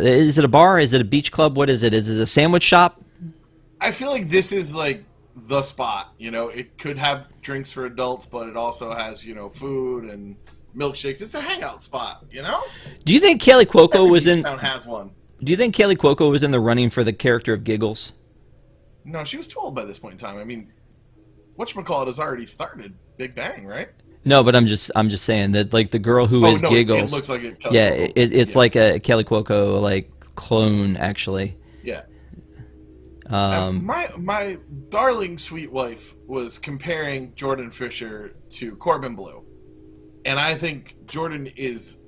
Speaker 1: is it a bar? Is it a beach club? What is it? Is it a sandwich shop?
Speaker 2: I feel like this is like the spot. You know, it could have drinks for adults, but it also has, you know, food and milkshakes. It's a hangout spot. You know.
Speaker 1: Do you think Kaylee Cuoco
Speaker 2: Every
Speaker 1: was
Speaker 2: beach
Speaker 1: in?
Speaker 2: town has one.
Speaker 1: Do you think Kaylee Cuoco was in the running for the character of Giggles?
Speaker 2: No, she was too old by this point in time. I mean, whatchamacallit has already started. Big Bang, right?
Speaker 1: No, but I'm just saying that like the girl who is
Speaker 2: no,
Speaker 1: Giggles.
Speaker 2: it looks like it.
Speaker 1: Yeah, it's like a Kelly Cuoco like clone actually.
Speaker 2: Yeah.
Speaker 1: Um,
Speaker 2: My darling sweet wife was comparing Jordan Fisher to Corbin Bleu, and I think Jordan is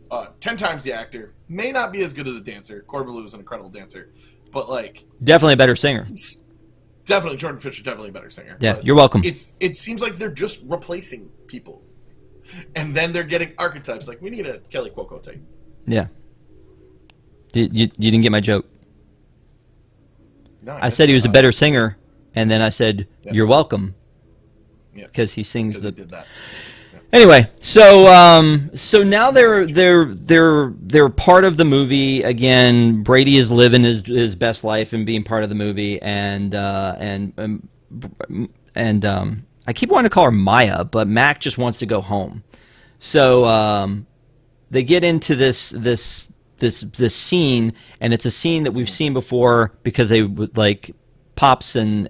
Speaker 2: 10 times the actor. May not be as good as a dancer. Corbin Bleu is an incredible dancer, but like
Speaker 1: definitely a better singer.
Speaker 2: Definitely Jordan Fisher, definitely a better singer.
Speaker 1: Yeah,
Speaker 2: but
Speaker 1: you're welcome.
Speaker 2: It seems like they're just replacing people, and then they're getting archetypes. Like we need a Kelly Cuoco type.
Speaker 1: Yeah. You didn't get my joke.
Speaker 2: No,
Speaker 1: I said he was a better singer, and then I said you're welcome.
Speaker 2: Yeah,
Speaker 1: because he sings the.
Speaker 2: He did that.
Speaker 1: Anyway, so now they're part of the movie again. Brady is living his best life and being part of the movie, and I keep wanting to call her Maya, but Mac just wants to go home. So they get into this scene, and it's a scene that we've seen before because they would like. Pops and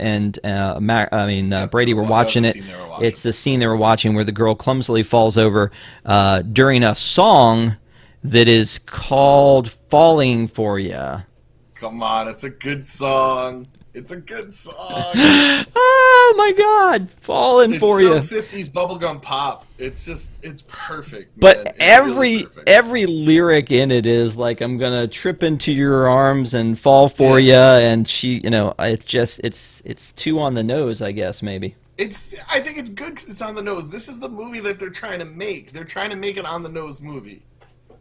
Speaker 1: Brady were watching it. It's the scene they were watching where the girl clumsily falls over during a song that is called "Falling for Ya."
Speaker 2: Come on, it's a good song. It's a good song.
Speaker 1: Oh my God, "Falling for Ya."
Speaker 2: It's so 50s bubblegum pop. It's perfect. Man.
Speaker 1: But
Speaker 2: it's
Speaker 1: every
Speaker 2: really
Speaker 1: every lyric in it is like, "I'm gonna trip into your arms and fall for ya," and she, it's too on the nose, I guess maybe.
Speaker 2: I think it's good because it's on the nose. This is the movie that they're trying to make. They're trying to make an on the nose movie.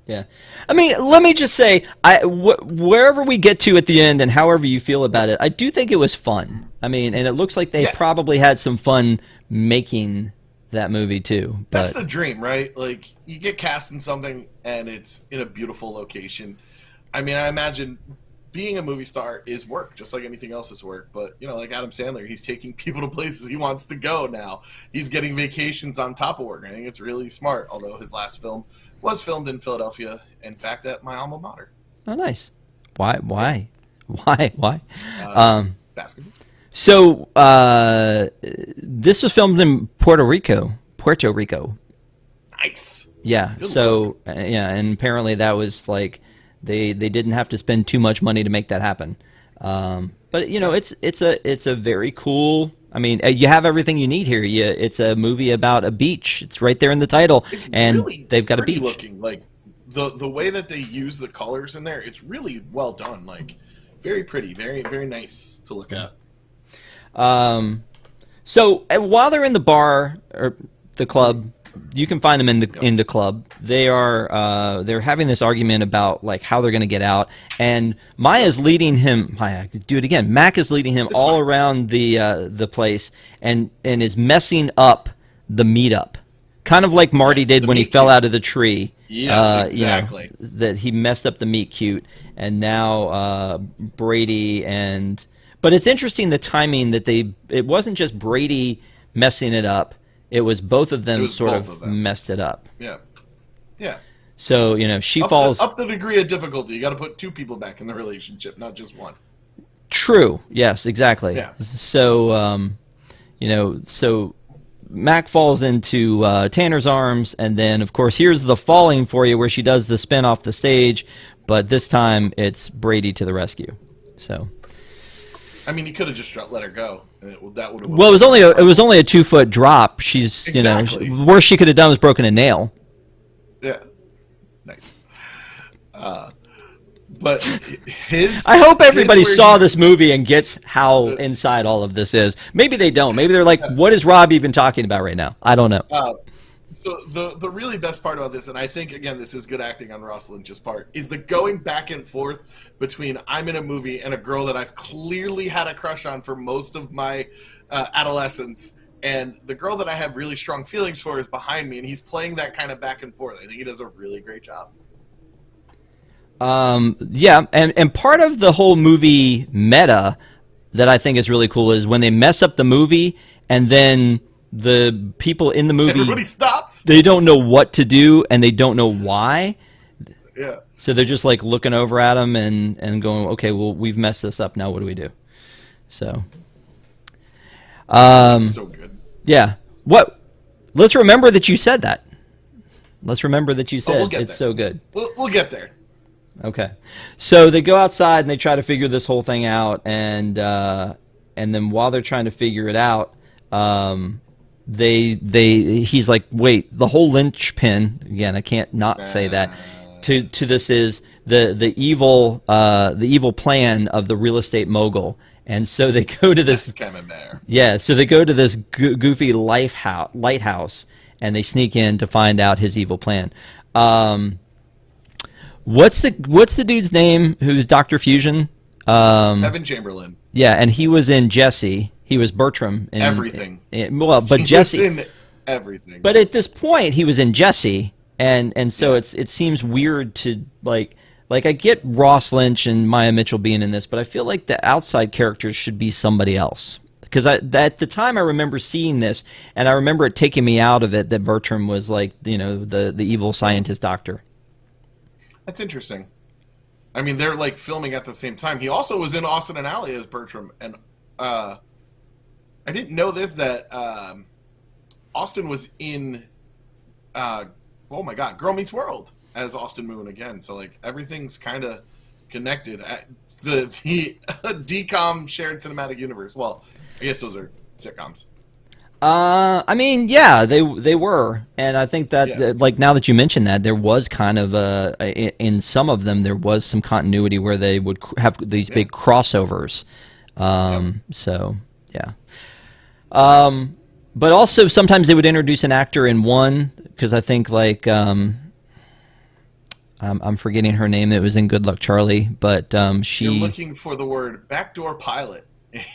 Speaker 1: Yeah, I mean, let me just say, wherever we get to at the end and however you feel about it, I do think it was fun. I mean, and it looks like they probably had some fun making that movie too. But
Speaker 2: that's the dream, right? Like you get cast in something and it's in a beautiful location. I mean, I imagine being a movie star is work, just like anything else is work. But like Adam Sandler, he's taking people to places he wants to go now. He's getting vacations on top of work. I think it's really smart. Although his last film was filmed in Philadelphia, in fact, at my alma mater.
Speaker 1: Oh, nice. Why?
Speaker 2: Basketball.
Speaker 1: So this was filmed in Puerto Rico.
Speaker 2: Nice.
Speaker 1: Yeah.
Speaker 2: Good
Speaker 1: so
Speaker 2: luck.
Speaker 1: and apparently that was like they didn't have to spend too much money to make that happen. But it's a very cool. I mean, you have everything you need here. It's a movie about a beach. It's right there in the title, and
Speaker 2: really
Speaker 1: they've got a beach.
Speaker 2: Looking like the way that they use the colors in there, it's really well done. Like very pretty, very very nice to look at.
Speaker 1: So while they're in the bar or the club, you can find them in the club. They're having this argument about like how they're going to get out, and Maya's leading him. Maya, do it again. Mac is leading him all around the place, and is messing up the meetup, kind of like Marty did when he fell out of the tree.
Speaker 2: Yes, exactly.
Speaker 1: That he messed up the meet cute, and now Brady and. But it's interesting the timing that it wasn't just Brady messing it up. It was both of them messed it up.
Speaker 2: Yeah. Yeah.
Speaker 1: So, she falls...
Speaker 2: Up the degree of difficulty. You got to put two people back in the relationship, not just one.
Speaker 1: True. Yes, exactly.
Speaker 2: Yeah.
Speaker 1: So, so Mac falls into Tanner's arms, and then, of course, here's the falling for you where she does the spin off the stage, but this time it's Brady to the rescue. So...
Speaker 2: I mean, he could have just let her go. That would have.
Speaker 1: Well, it was only a 2-foot drop. She's
Speaker 2: exactly.
Speaker 1: Worst she could have done was broken a nail.
Speaker 2: Yeah, nice. But
Speaker 1: I hope everybody saw this movie and gets how inside all of this is. Maybe they don't. Maybe they're like, "What is Rob even talking about right now?" I don't know.
Speaker 2: So the really best part about this, and I think, again, this is good acting on Ross Lynch's part, is the going back and forth between I'm in a movie and a girl that I've clearly had a crush on for most of my adolescence, and the girl that I have really strong feelings for is behind me, and he's playing that kind of back and forth. I think he does a really great job.
Speaker 1: Yeah, and part of the whole movie meta that I think is really cool is when they mess up the movie and then the people in the movie,
Speaker 2: Everybody stops.
Speaker 1: they don't know what to do and they don't know why.
Speaker 2: Yeah,
Speaker 1: So they're just like looking over at them and going, okay, well, we've messed this up. Now what do we do? So,
Speaker 2: it's so good.
Speaker 1: yeah. What? Let's remember that you said that. Let's remember that you said
Speaker 2: we'll get
Speaker 1: it's
Speaker 2: there.
Speaker 1: so good.
Speaker 2: We'll get there.
Speaker 1: Okay. So they go outside and they try to figure this whole thing out, and then while they're trying to figure it out, he's like, wait, the whole linchpin, again, I can't not say that, to this is the evil plan of the real estate mogul. And so they go to this
Speaker 2: Camembert.
Speaker 1: yeah, so they go to this goofy lighthouse and they sneak in to find out his evil plan. What's the dude's name who's Dr. Fusion?
Speaker 2: Evan Chamberlain.
Speaker 1: Yeah, and he was in Jesse. He was Bertram in
Speaker 2: Everything.
Speaker 1: Well, but
Speaker 2: He
Speaker 1: Jesse
Speaker 2: was in everything.
Speaker 1: but at this point he was in Jesse, and so it seems weird to like I get Ross Lynch and Maya Mitchell being in this, but I feel like the outside characters should be somebody else. Because at the time I remember seeing this, and I remember it taking me out of it that Bertram was like, the evil scientist doctor.
Speaker 2: That's interesting. I mean, they're like filming at the same time. He also was in Austin and Ally as Bertram, and I didn't know this that Austin was in oh my God, Girl Meets World as Austin Moon again. So like everything's kind of connected. The DCOM shared cinematic universe. Well, I guess those are sitcoms.
Speaker 1: I mean, yeah, they were, and I think that like now that you mentioned that, there was kind of in some of them there was some continuity where they would have these big crossovers. So yeah. But also sometimes they would introduce an actor in one, because I think like I'm forgetting her name. That was in Good Luck Charlie, but she.
Speaker 2: You're looking for the word backdoor pilot.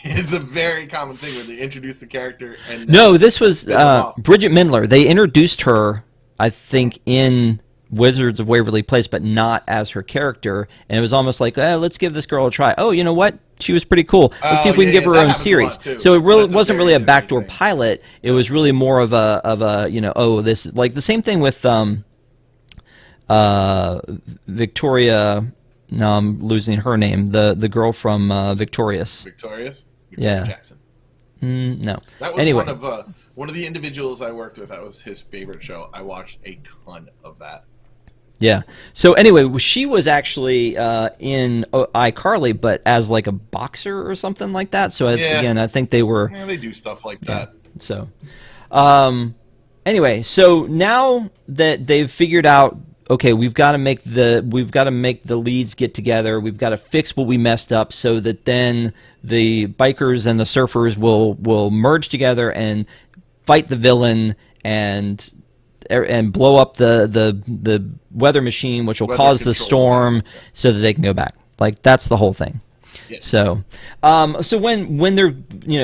Speaker 2: It's a very common thing where they introduce the character and
Speaker 1: no, this was Bridget Mendler. They introduced her, I think, in Wizards of Waverly Place, but not as her character. And it was almost like, let's give this girl a try. Oh, you know what? She was pretty cool. Let's see if we can give her own series. So it really wasn't really a backdoor pilot. It was really more of a this is like the same thing with Victoria. No, I'm losing her name. The girl from Victorious.
Speaker 2: Victoria
Speaker 1: Yeah.
Speaker 2: Jackson.
Speaker 1: No.
Speaker 2: That was
Speaker 1: anyway.
Speaker 2: one of the individuals I worked with. That was his favorite show. I watched a ton of that.
Speaker 1: Yeah. So anyway, she was actually in iCarly, but as like a boxer or something like that. So again, I think they were.
Speaker 2: Yeah, they do stuff like that.
Speaker 1: So, anyway, so now that they've figured out, okay, we've got to make the leads get together. We've got to fix what we messed up, so that then the bikers and the surfers will merge together and fight the villain and blow up the weather machine, which will cause the storm, so that they can go back. Like that's the whole thing. Yeah. So when they're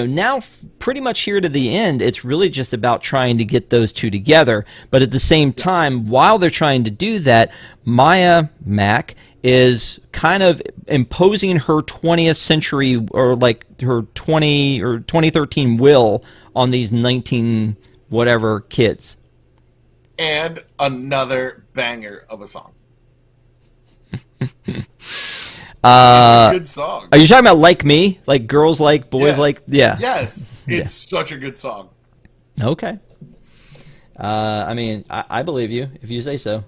Speaker 1: now pretty much here to the end, it's really just about trying to get those two together. But at the same time, while they're trying to do that, Maya Mack is kind of imposing her 20th century or like her 2013 will on these 19 whatever kids.
Speaker 2: And another banger of a song. It's a good song.
Speaker 1: Are you talking about Like Me? Like girls like, boys like? Yeah.
Speaker 2: Yes. It's such a good song.
Speaker 1: Okay. I mean, I believe you if you say so.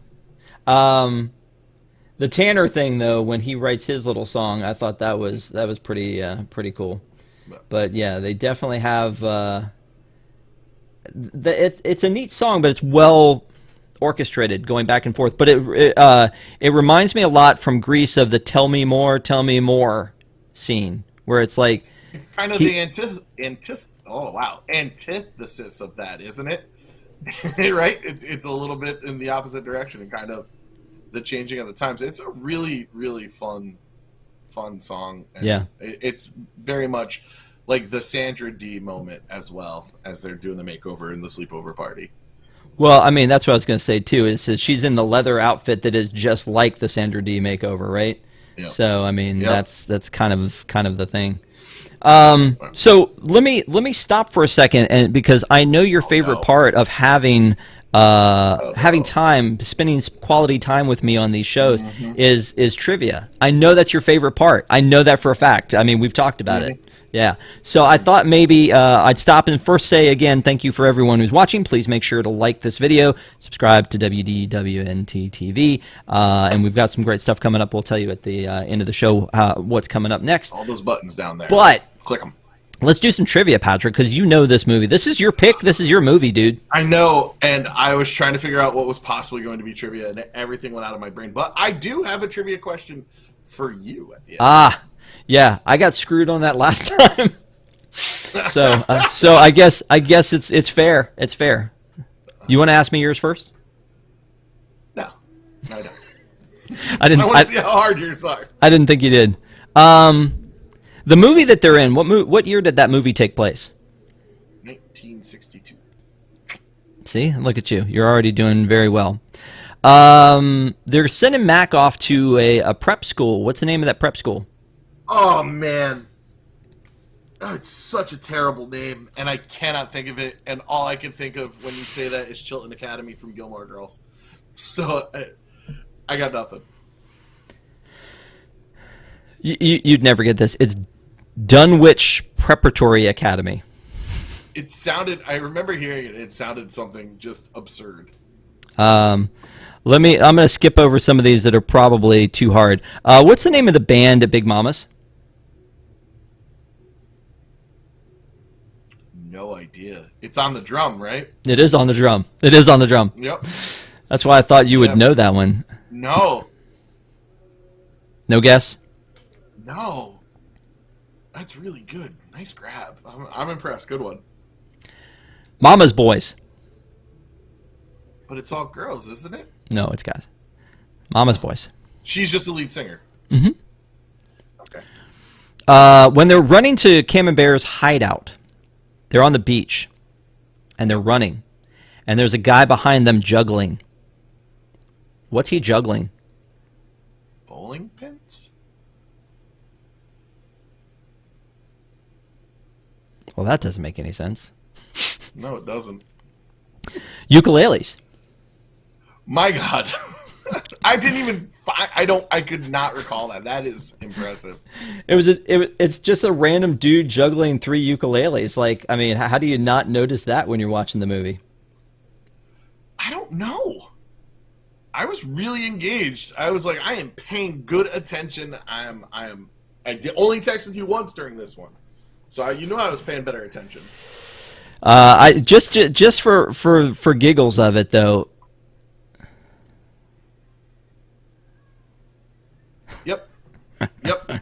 Speaker 1: The Tanner thing, though, when he writes his little song, I thought that was pretty cool. But yeah, they definitely have. It's a neat song, but it's well orchestrated, going back and forth. But it reminds me a lot from Grease of the "Tell Me More" scene, where it's like
Speaker 2: kind of the antithesis of that, isn't it? Right? It's a little bit in the opposite direction and kind of the changing of the times. It's a really, really fun song. And it's very much like the Sandra Dee moment as well, as they're doing the makeover and the sleepover party.
Speaker 1: Well, I mean, that's what I was going to say too. Is that she's in the leather outfit that is just like the Sandra Dee makeover, right?
Speaker 2: Yep.
Speaker 1: So, I mean,
Speaker 2: Yep.
Speaker 1: that's kind of the thing. So let me stop for a second, and because I know your favorite
Speaker 2: no.
Speaker 1: part of having having
Speaker 2: no.
Speaker 1: time, spending quality time with me on these shows
Speaker 2: Mm-hmm.
Speaker 1: is trivia. I know that's your favorite part. I know that for a fact. I mean, we've talked about it. Yeah. So I thought maybe I'd stop and first say again, thank you for everyone who's watching. Please make sure to like this video, subscribe to WDWNT TV, and we've got some great stuff coming up. We'll tell you at the end of the show what's coming up next.
Speaker 2: All those buttons down there.
Speaker 1: But
Speaker 2: click them.
Speaker 1: let's do some trivia, Patrick, because you know this movie. This is your pick. This is your movie, dude.
Speaker 2: I know, and I was trying to figure out what was possibly going to be trivia, and everything went out of my brain. But I do have a trivia question for you at the end.
Speaker 1: Yeah, I got screwed on that last time. So I guess it's fair. It's fair. You want to ask me yours first?
Speaker 2: No, I don't.
Speaker 1: I didn't.
Speaker 2: I want to see how hard yours are.
Speaker 1: I didn't think you did. The movie that they're in. What year did that movie take place?
Speaker 2: 1962.
Speaker 1: See, look at you. You're already doing very well. They're sending Mac off to a prep school. What's the name of that prep school?
Speaker 2: Oh, man. Oh, it's such a terrible name, and I cannot think of it, and all I can think of when you say that is Chilton Academy from Gilmore Girls. So, I got nothing.
Speaker 1: You'd never get this. It's Dunwich Preparatory Academy.
Speaker 2: It sounded, I remember hearing it, it sounded something just absurd.
Speaker 1: I'm going to skip over some of these that are probably too hard. What's the name of the band at Big Mama's?
Speaker 2: No idea. It's on the drum, right?
Speaker 1: It is on the drum. It is on the drum.
Speaker 2: Yep.
Speaker 1: That's why I thought you would know that one.
Speaker 2: No.
Speaker 1: No guess?
Speaker 2: No. That's really good. Nice grab. I'm impressed. Good one.
Speaker 1: Mama's Boys.
Speaker 2: But it's all girls, isn't it?
Speaker 1: No, it's guys. Mama's Boys.
Speaker 2: She's just a lead singer.
Speaker 1: Mm-hmm.
Speaker 2: Okay.
Speaker 1: When they're running to Camembert's hideout, they're on the beach, and they're running, and there's a guy behind them juggling. What's he juggling?
Speaker 2: Bowling pins?
Speaker 1: Well, that doesn't make any sense.
Speaker 2: No, it doesn't.
Speaker 1: Ukuleles.
Speaker 2: My God. I didn't even. I could not recall that. That is impressive.
Speaker 1: It's just a random dude juggling 3 ukuleles. Like, I mean, how do you not notice that when you're watching the movie?
Speaker 2: I don't know. I was really engaged. I was like, I am paying good attention. I only texted you once during this one, so I was paying better attention.
Speaker 1: I just for giggles of it though.
Speaker 2: Yep.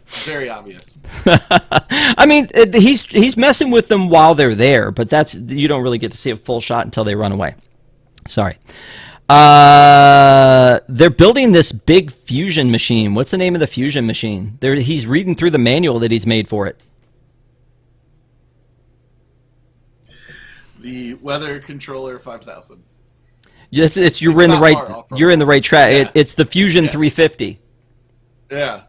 Speaker 2: Very obvious.
Speaker 1: I mean, he's messing with them while they're there, but you don't really get to see a full shot until they run away. Sorry. They're building this big fusion machine. What's the name of the fusion machine? He's reading through the manual that he's made for it.
Speaker 2: The Weather Controller 5000.
Speaker 1: Yes, you're in the right track.
Speaker 2: Yeah.
Speaker 1: It's the Fusion 350.
Speaker 2: Yeah.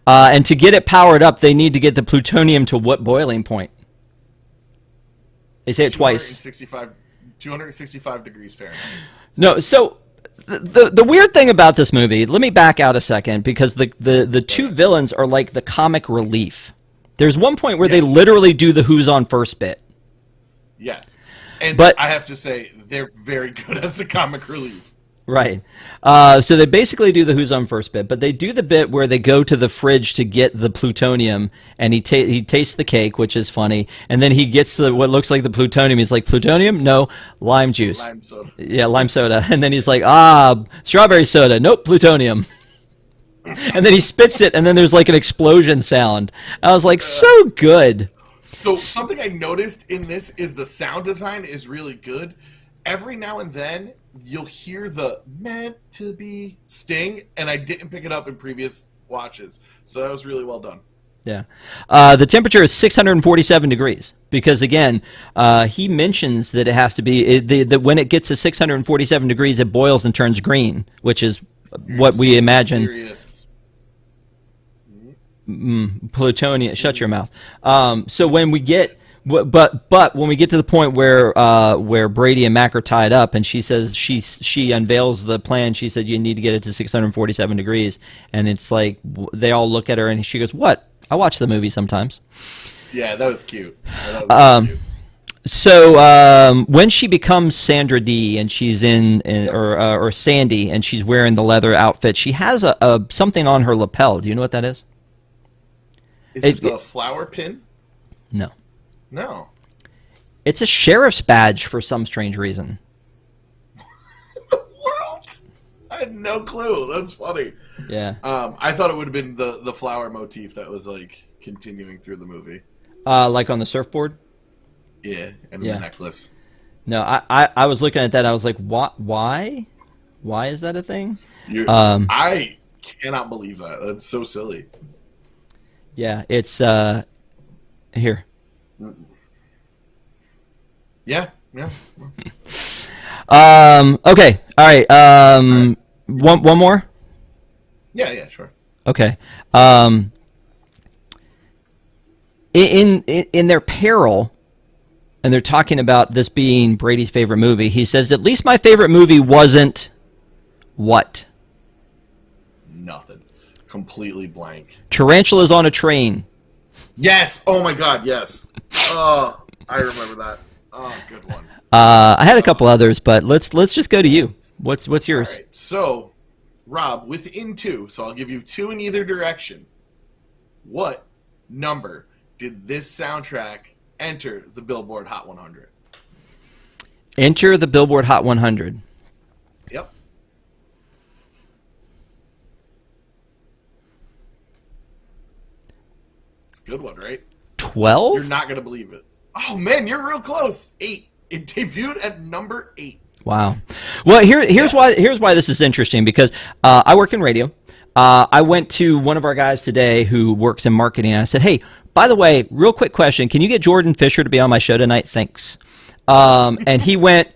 Speaker 1: And to get it powered up, they need to get the plutonium to what boiling point? They say it twice.
Speaker 2: 265 degrees Fahrenheit.
Speaker 1: No, so the weird thing about this movie, let me back out a second, because the two villains are like the comic relief. There's one point where they literally do the who's on first bit.
Speaker 2: Yes. And
Speaker 1: but
Speaker 2: I have to say, they're very good as the comic relief.
Speaker 1: Right. So they basically do the who's on first bit, but they do the bit where they go to the fridge to get the plutonium, and he tastes the cake, which is funny, and then he gets what looks like the plutonium. He's like, plutonium? No, lime juice.
Speaker 2: Lime soda.
Speaker 1: Yeah, lime soda. And then he's like, strawberry soda. Nope, plutonium. And then he spits it, and then there's like an explosion sound. I was like, so good.
Speaker 2: So something I noticed in this is the sound design is really good. Every now and then, you'll hear the meant to be sting, and I didn't pick it up in previous watches. So that was really well done.
Speaker 1: Yeah. The temperature is 647 degrees because, again, he mentions that it has to be that when it gets to 647 degrees, it boils and turns green, which is what we imagine.
Speaker 2: Serious.
Speaker 1: Plutonium. Shut your mouth. So when we get, but when we get to the point where Brady and Mac are tied up, and she says she unveils the plan. She said you need to get it to 647 degrees, and it's like they all look at her, and she goes, "What? I watch the movie sometimes."
Speaker 2: Yeah, that was cute. That was cute.
Speaker 1: So when she becomes Sandra D and she's or Sandy and she's wearing the leather outfit, she has a something on her lapel. Do you know what that is?
Speaker 2: Is it the flower pin?
Speaker 1: No.
Speaker 2: No.
Speaker 1: It's a sheriff's badge for some strange reason.
Speaker 2: The world? I had no clue. That's funny.
Speaker 1: Yeah.
Speaker 2: I thought it would have been the flower motif that was like continuing through the movie.
Speaker 1: Like on the surfboard?
Speaker 2: Yeah, and the necklace.
Speaker 1: No, I was looking at that. I was like, what? Why? Why is that a thing?
Speaker 2: I cannot believe that. That's so silly.
Speaker 1: Yeah, it's here.
Speaker 2: Yeah.
Speaker 1: Okay. All right. One more.
Speaker 2: Yeah, sure.
Speaker 1: Okay. In their peril, and they're talking about this being Brady's favorite movie, he says, "At least my favorite movie wasn't what?"
Speaker 2: Nothing. Completely blank.
Speaker 1: Tarantulas on a Train.
Speaker 2: Yes. Oh my God. Yes. Oh, I remember that. Oh, good one.
Speaker 1: I had a couple others, but let's just go to you. What's yours?
Speaker 2: All right. So, Rob, within two, so I'll give you two in either direction. What number did this soundtrack enter the Billboard Hot 100?
Speaker 1: Enter the Billboard Hot 100.
Speaker 2: Yep. It's a good one, right?
Speaker 1: 12?
Speaker 2: You're not going to believe it. Oh, man, you're real close. 8. It debuted at number 8.
Speaker 1: Wow. Well, here's why this is interesting, because I work in radio. I went to one of our guys today who works in marketing, and I said, "Hey, by the way, real quick question. Can you get Jordan Fisher to be on my show tonight? Thanks." And he went,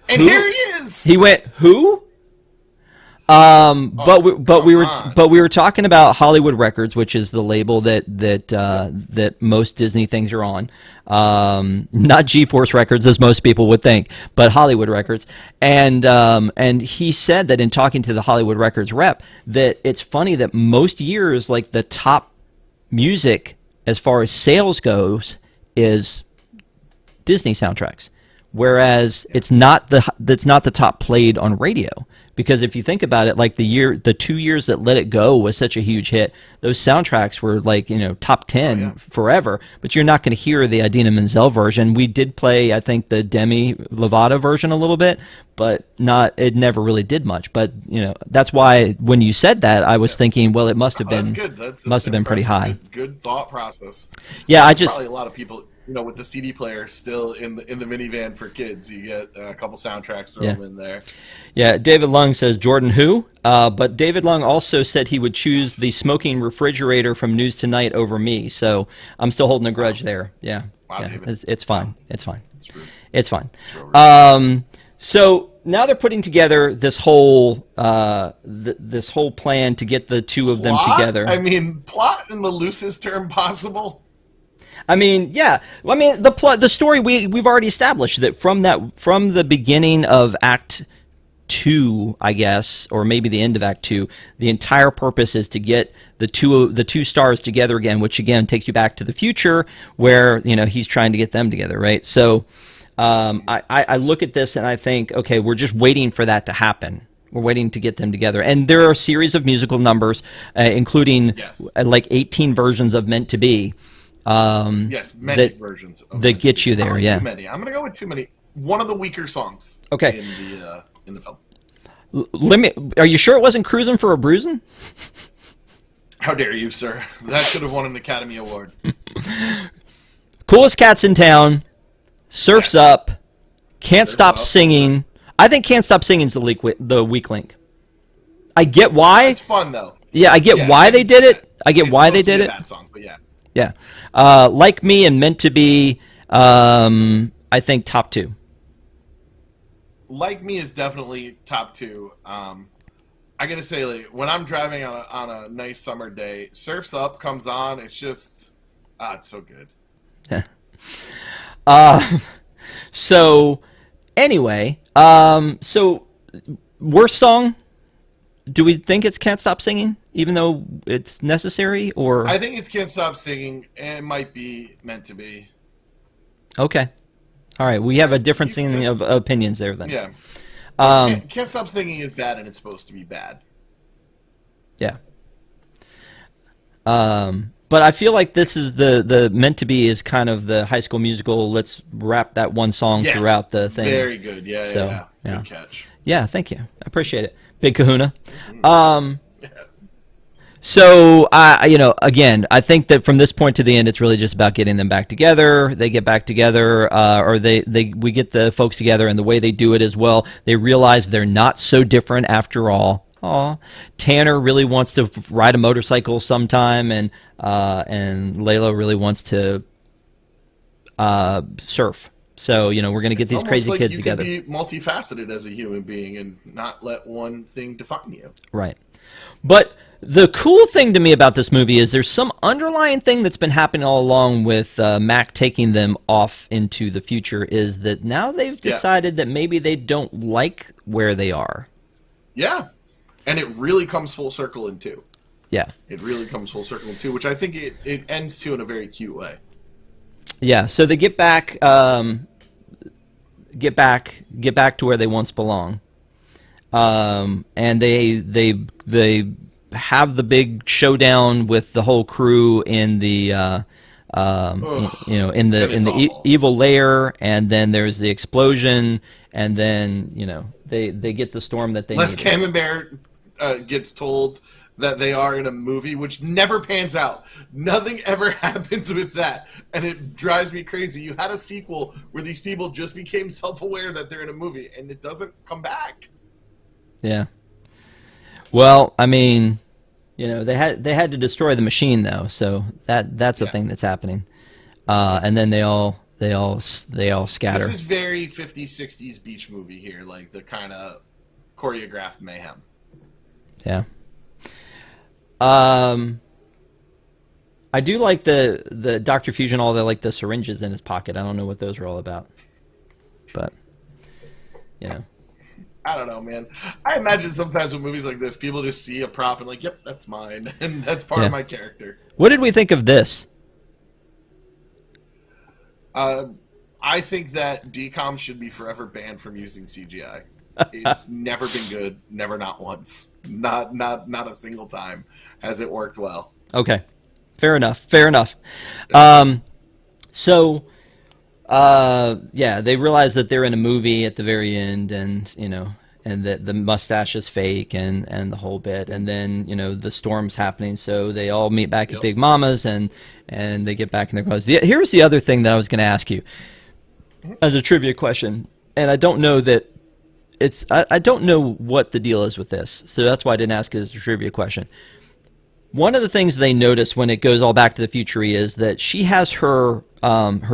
Speaker 2: and here he is.
Speaker 1: He went, "Who?" But we were talking about Hollywood Records, which is the label that most Disney things are on. Not G-Force Records, as most people would think, but Hollywood Records. And he said that in talking to the Hollywood Records rep, that it's funny that most years, like the top music as far as sales goes is Disney soundtracks, whereas it's not the top played on radio. Because if you think about it, like the 2 years that Let It Go was such a huge hit, those soundtracks were like, top 10 forever. But you're not going to hear the Idina Menzel version. We did play, I think, the Demi Lovato version a little bit, but it never really did much. But that's why when you said that, I was thinking, well, it must have been
Speaker 2: that's good. That's
Speaker 1: must have been pretty high.
Speaker 2: Good thought process.
Speaker 1: Yeah,
Speaker 2: probably a lot of people. With the CD player still in the minivan for kids, you get a couple soundtracks thrown in there.
Speaker 1: Yeah, David Lung says, "Jordan who?" But David Lung also said he would choose the smoking refrigerator from News Tonight over me. So I'm still holding a grudge there. Yeah,
Speaker 2: wow,
Speaker 1: yeah,
Speaker 2: David.
Speaker 1: it's fine. It's fine.
Speaker 2: It's
Speaker 1: fine. So now they're putting together this whole this whole plan to get the two of them together.
Speaker 2: I mean, plot in the loosest term possible.
Speaker 1: I mean, yeah. I mean, the story we've already established that from the beginning of Act 2, I guess, or maybe the end of Act 2, the entire purpose is to get the two stars together again, which again takes you back to the future where he's trying to get them together, right? So I look at this and I think, okay, we're just waiting for that to happen. We're waiting to get them together, and there are a series of musical numbers, including like 18 versions of Meant to Be.
Speaker 2: Many versions of
Speaker 1: that get you there.
Speaker 2: Too many. I'm gonna go with too many. One of the weaker songs.
Speaker 1: Okay.
Speaker 2: In the film.
Speaker 1: Are you sure it wasn't "Cruising for a Bruisin'"?
Speaker 2: How dare you, sir? That should have won an Academy Award.
Speaker 1: Coolest Cats in Town, Surf's Up, Can't Stop Singing. I think Can't Stop Singing is the weak link. I get why.
Speaker 2: It's fun though.
Speaker 1: Yeah, I get why they did it. I get why they did it.
Speaker 2: Bad song, but yeah.
Speaker 1: Yeah. Like Me and Meant to Be, I think top two.
Speaker 2: Like Me is definitely top two. I gotta say, like, when I'm driving on a nice summer day, Surf's Up comes on. It's just, it's so good.
Speaker 1: Yeah. So anyway, so worst song? Do we think it's Can't Stop Singing, even though it's necessary, or
Speaker 2: I think it's Can't Stop Singing, and it might be Meant to Be.
Speaker 1: okay? All right, we have a difference
Speaker 2: You-
Speaker 1: of opinions there then.
Speaker 2: Yeah.
Speaker 1: Um,
Speaker 2: Can't Stop Singing is bad, and it's supposed to be bad.
Speaker 1: yeah. But I feel like this is the Meant to Be is kind of the High School Musical. Let's wrap that one song
Speaker 2: Yes,
Speaker 1: throughout the thing.
Speaker 2: very good. Yeah,
Speaker 1: So,
Speaker 2: yeah.
Speaker 1: yeah.
Speaker 2: Good catch.
Speaker 1: Yeah, thank you. I appreciate it. Big Kahuna. So, again, I think that from this point to the end, it's really just about getting them back together. They get back together, or we get the folks together, and the way they do it as well, they realize they're not so different after all. Aw. Tanner really wants to ride a motorcycle sometime, and Layla really wants to surf. So, we're going to get
Speaker 2: It's
Speaker 1: these
Speaker 2: almost
Speaker 1: crazy
Speaker 2: like
Speaker 1: kids
Speaker 2: you
Speaker 1: together.
Speaker 2: can be multifaceted as a human being and not let one thing define you.
Speaker 1: Right. But the cool thing to me about this movie is there's some underlying thing that's been happening all along with Mac taking them off into the future, is that now they've decided that maybe they don't like where they are.
Speaker 2: Yeah. And it really comes full circle in two.
Speaker 1: Yeah.
Speaker 2: It really comes full circle in two, which I think it ends too in a very cute way.
Speaker 1: Yeah, so they get back to where they once belong. And they have the big showdown with the whole crew in the evil lair, and then there's the explosion, and then they get the storm that they
Speaker 2: Les
Speaker 1: need.
Speaker 2: Camembert gets told that they are in a movie, which never pans out. Nothing ever happens with that, and it drives me crazy. You had a sequel where these people just became self-aware that they're in a movie, and it doesn't come back.
Speaker 1: Yeah. Well, I mean, they had to destroy the machine though, so that's the thing that's happening. And then they all scatter.
Speaker 2: This is very 50s, 60s beach movie here, like the kind of choreographed mayhem.
Speaker 1: Yeah. I do like the Dr. Fusion, all the syringes in his pocket. I don't know what those are all about, but
Speaker 2: I don't know, man. I imagine sometimes with movies like this, people just see a prop and like, yep, that's mine, and that's part of my character.
Speaker 1: What did we think of this?
Speaker 2: I think that DCOM should be forever banned from using CGI. It's never been good, never, not once, not a single time has it worked well.
Speaker 1: Okay, fair enough. So, they realize that they're in a movie at the very end, and and that the mustache is fake, and the whole bit, and then the storm's happening, so they all meet back at Big Mama's, and they get back in their clothes. Here's the other thing that I was going to ask you as a trivia question, and I don't know that I don't know what the deal is with this, so that's why I didn't ask it as a trivia question. One of the things they notice when it goes all back to the future is that she has her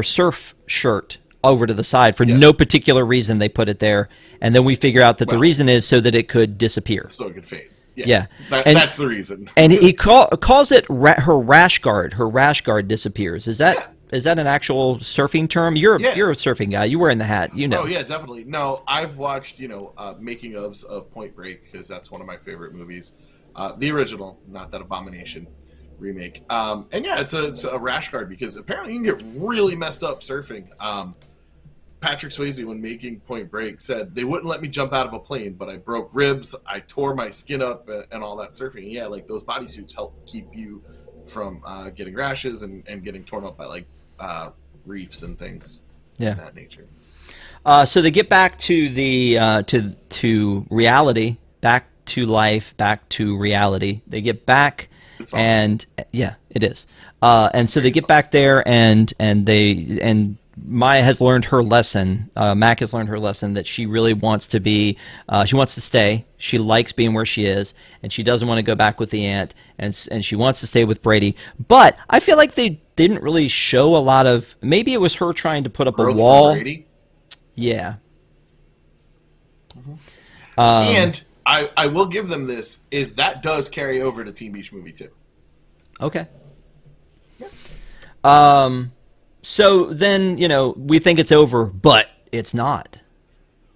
Speaker 1: surf shirt over to the side for no particular reason. They put it there, and then we figure out that the reason is so that it could disappear.
Speaker 2: So it could fade.
Speaker 1: Yeah.
Speaker 2: That's the reason.
Speaker 1: And he calls it her rash guard. Her rash guard disappears. Is that an actual surfing term? You're a surfing guy. You wearing the hat.
Speaker 2: Oh yeah, definitely. No, I've watched making ofs of Point Break because that's one of my favorite movies. The original, not that Abomination remake. And yeah, it's a rash guard because apparently you can get really messed up surfing. Patrick Swayze, when making Point Break, said they wouldn't let me jump out of a plane, but I broke ribs, I tore my skin up, and all that surfing. And yeah, like those bodysuits help keep you from getting rashes and getting torn up by reefs and things of that nature.
Speaker 1: So they get back to the to reality, back to life, back to reality. They get back, and yeah, it is. And so they get back there, and Maya has learned her lesson. Mac has learned her lesson that she really wants to be. She wants to stay. She likes being where she is, and she doesn't want to go back with the aunt. And she wants to stay with Brady. But I feel like they didn't really show a lot of. Maybe it was her trying to put up
Speaker 2: Growth
Speaker 1: a
Speaker 2: from
Speaker 1: wall.
Speaker 2: Brady.
Speaker 1: Yeah.
Speaker 2: And I will give them this, is that does carry over to Teen Beach Movie 2.
Speaker 1: Okay. So then, we think it's over, but it's not.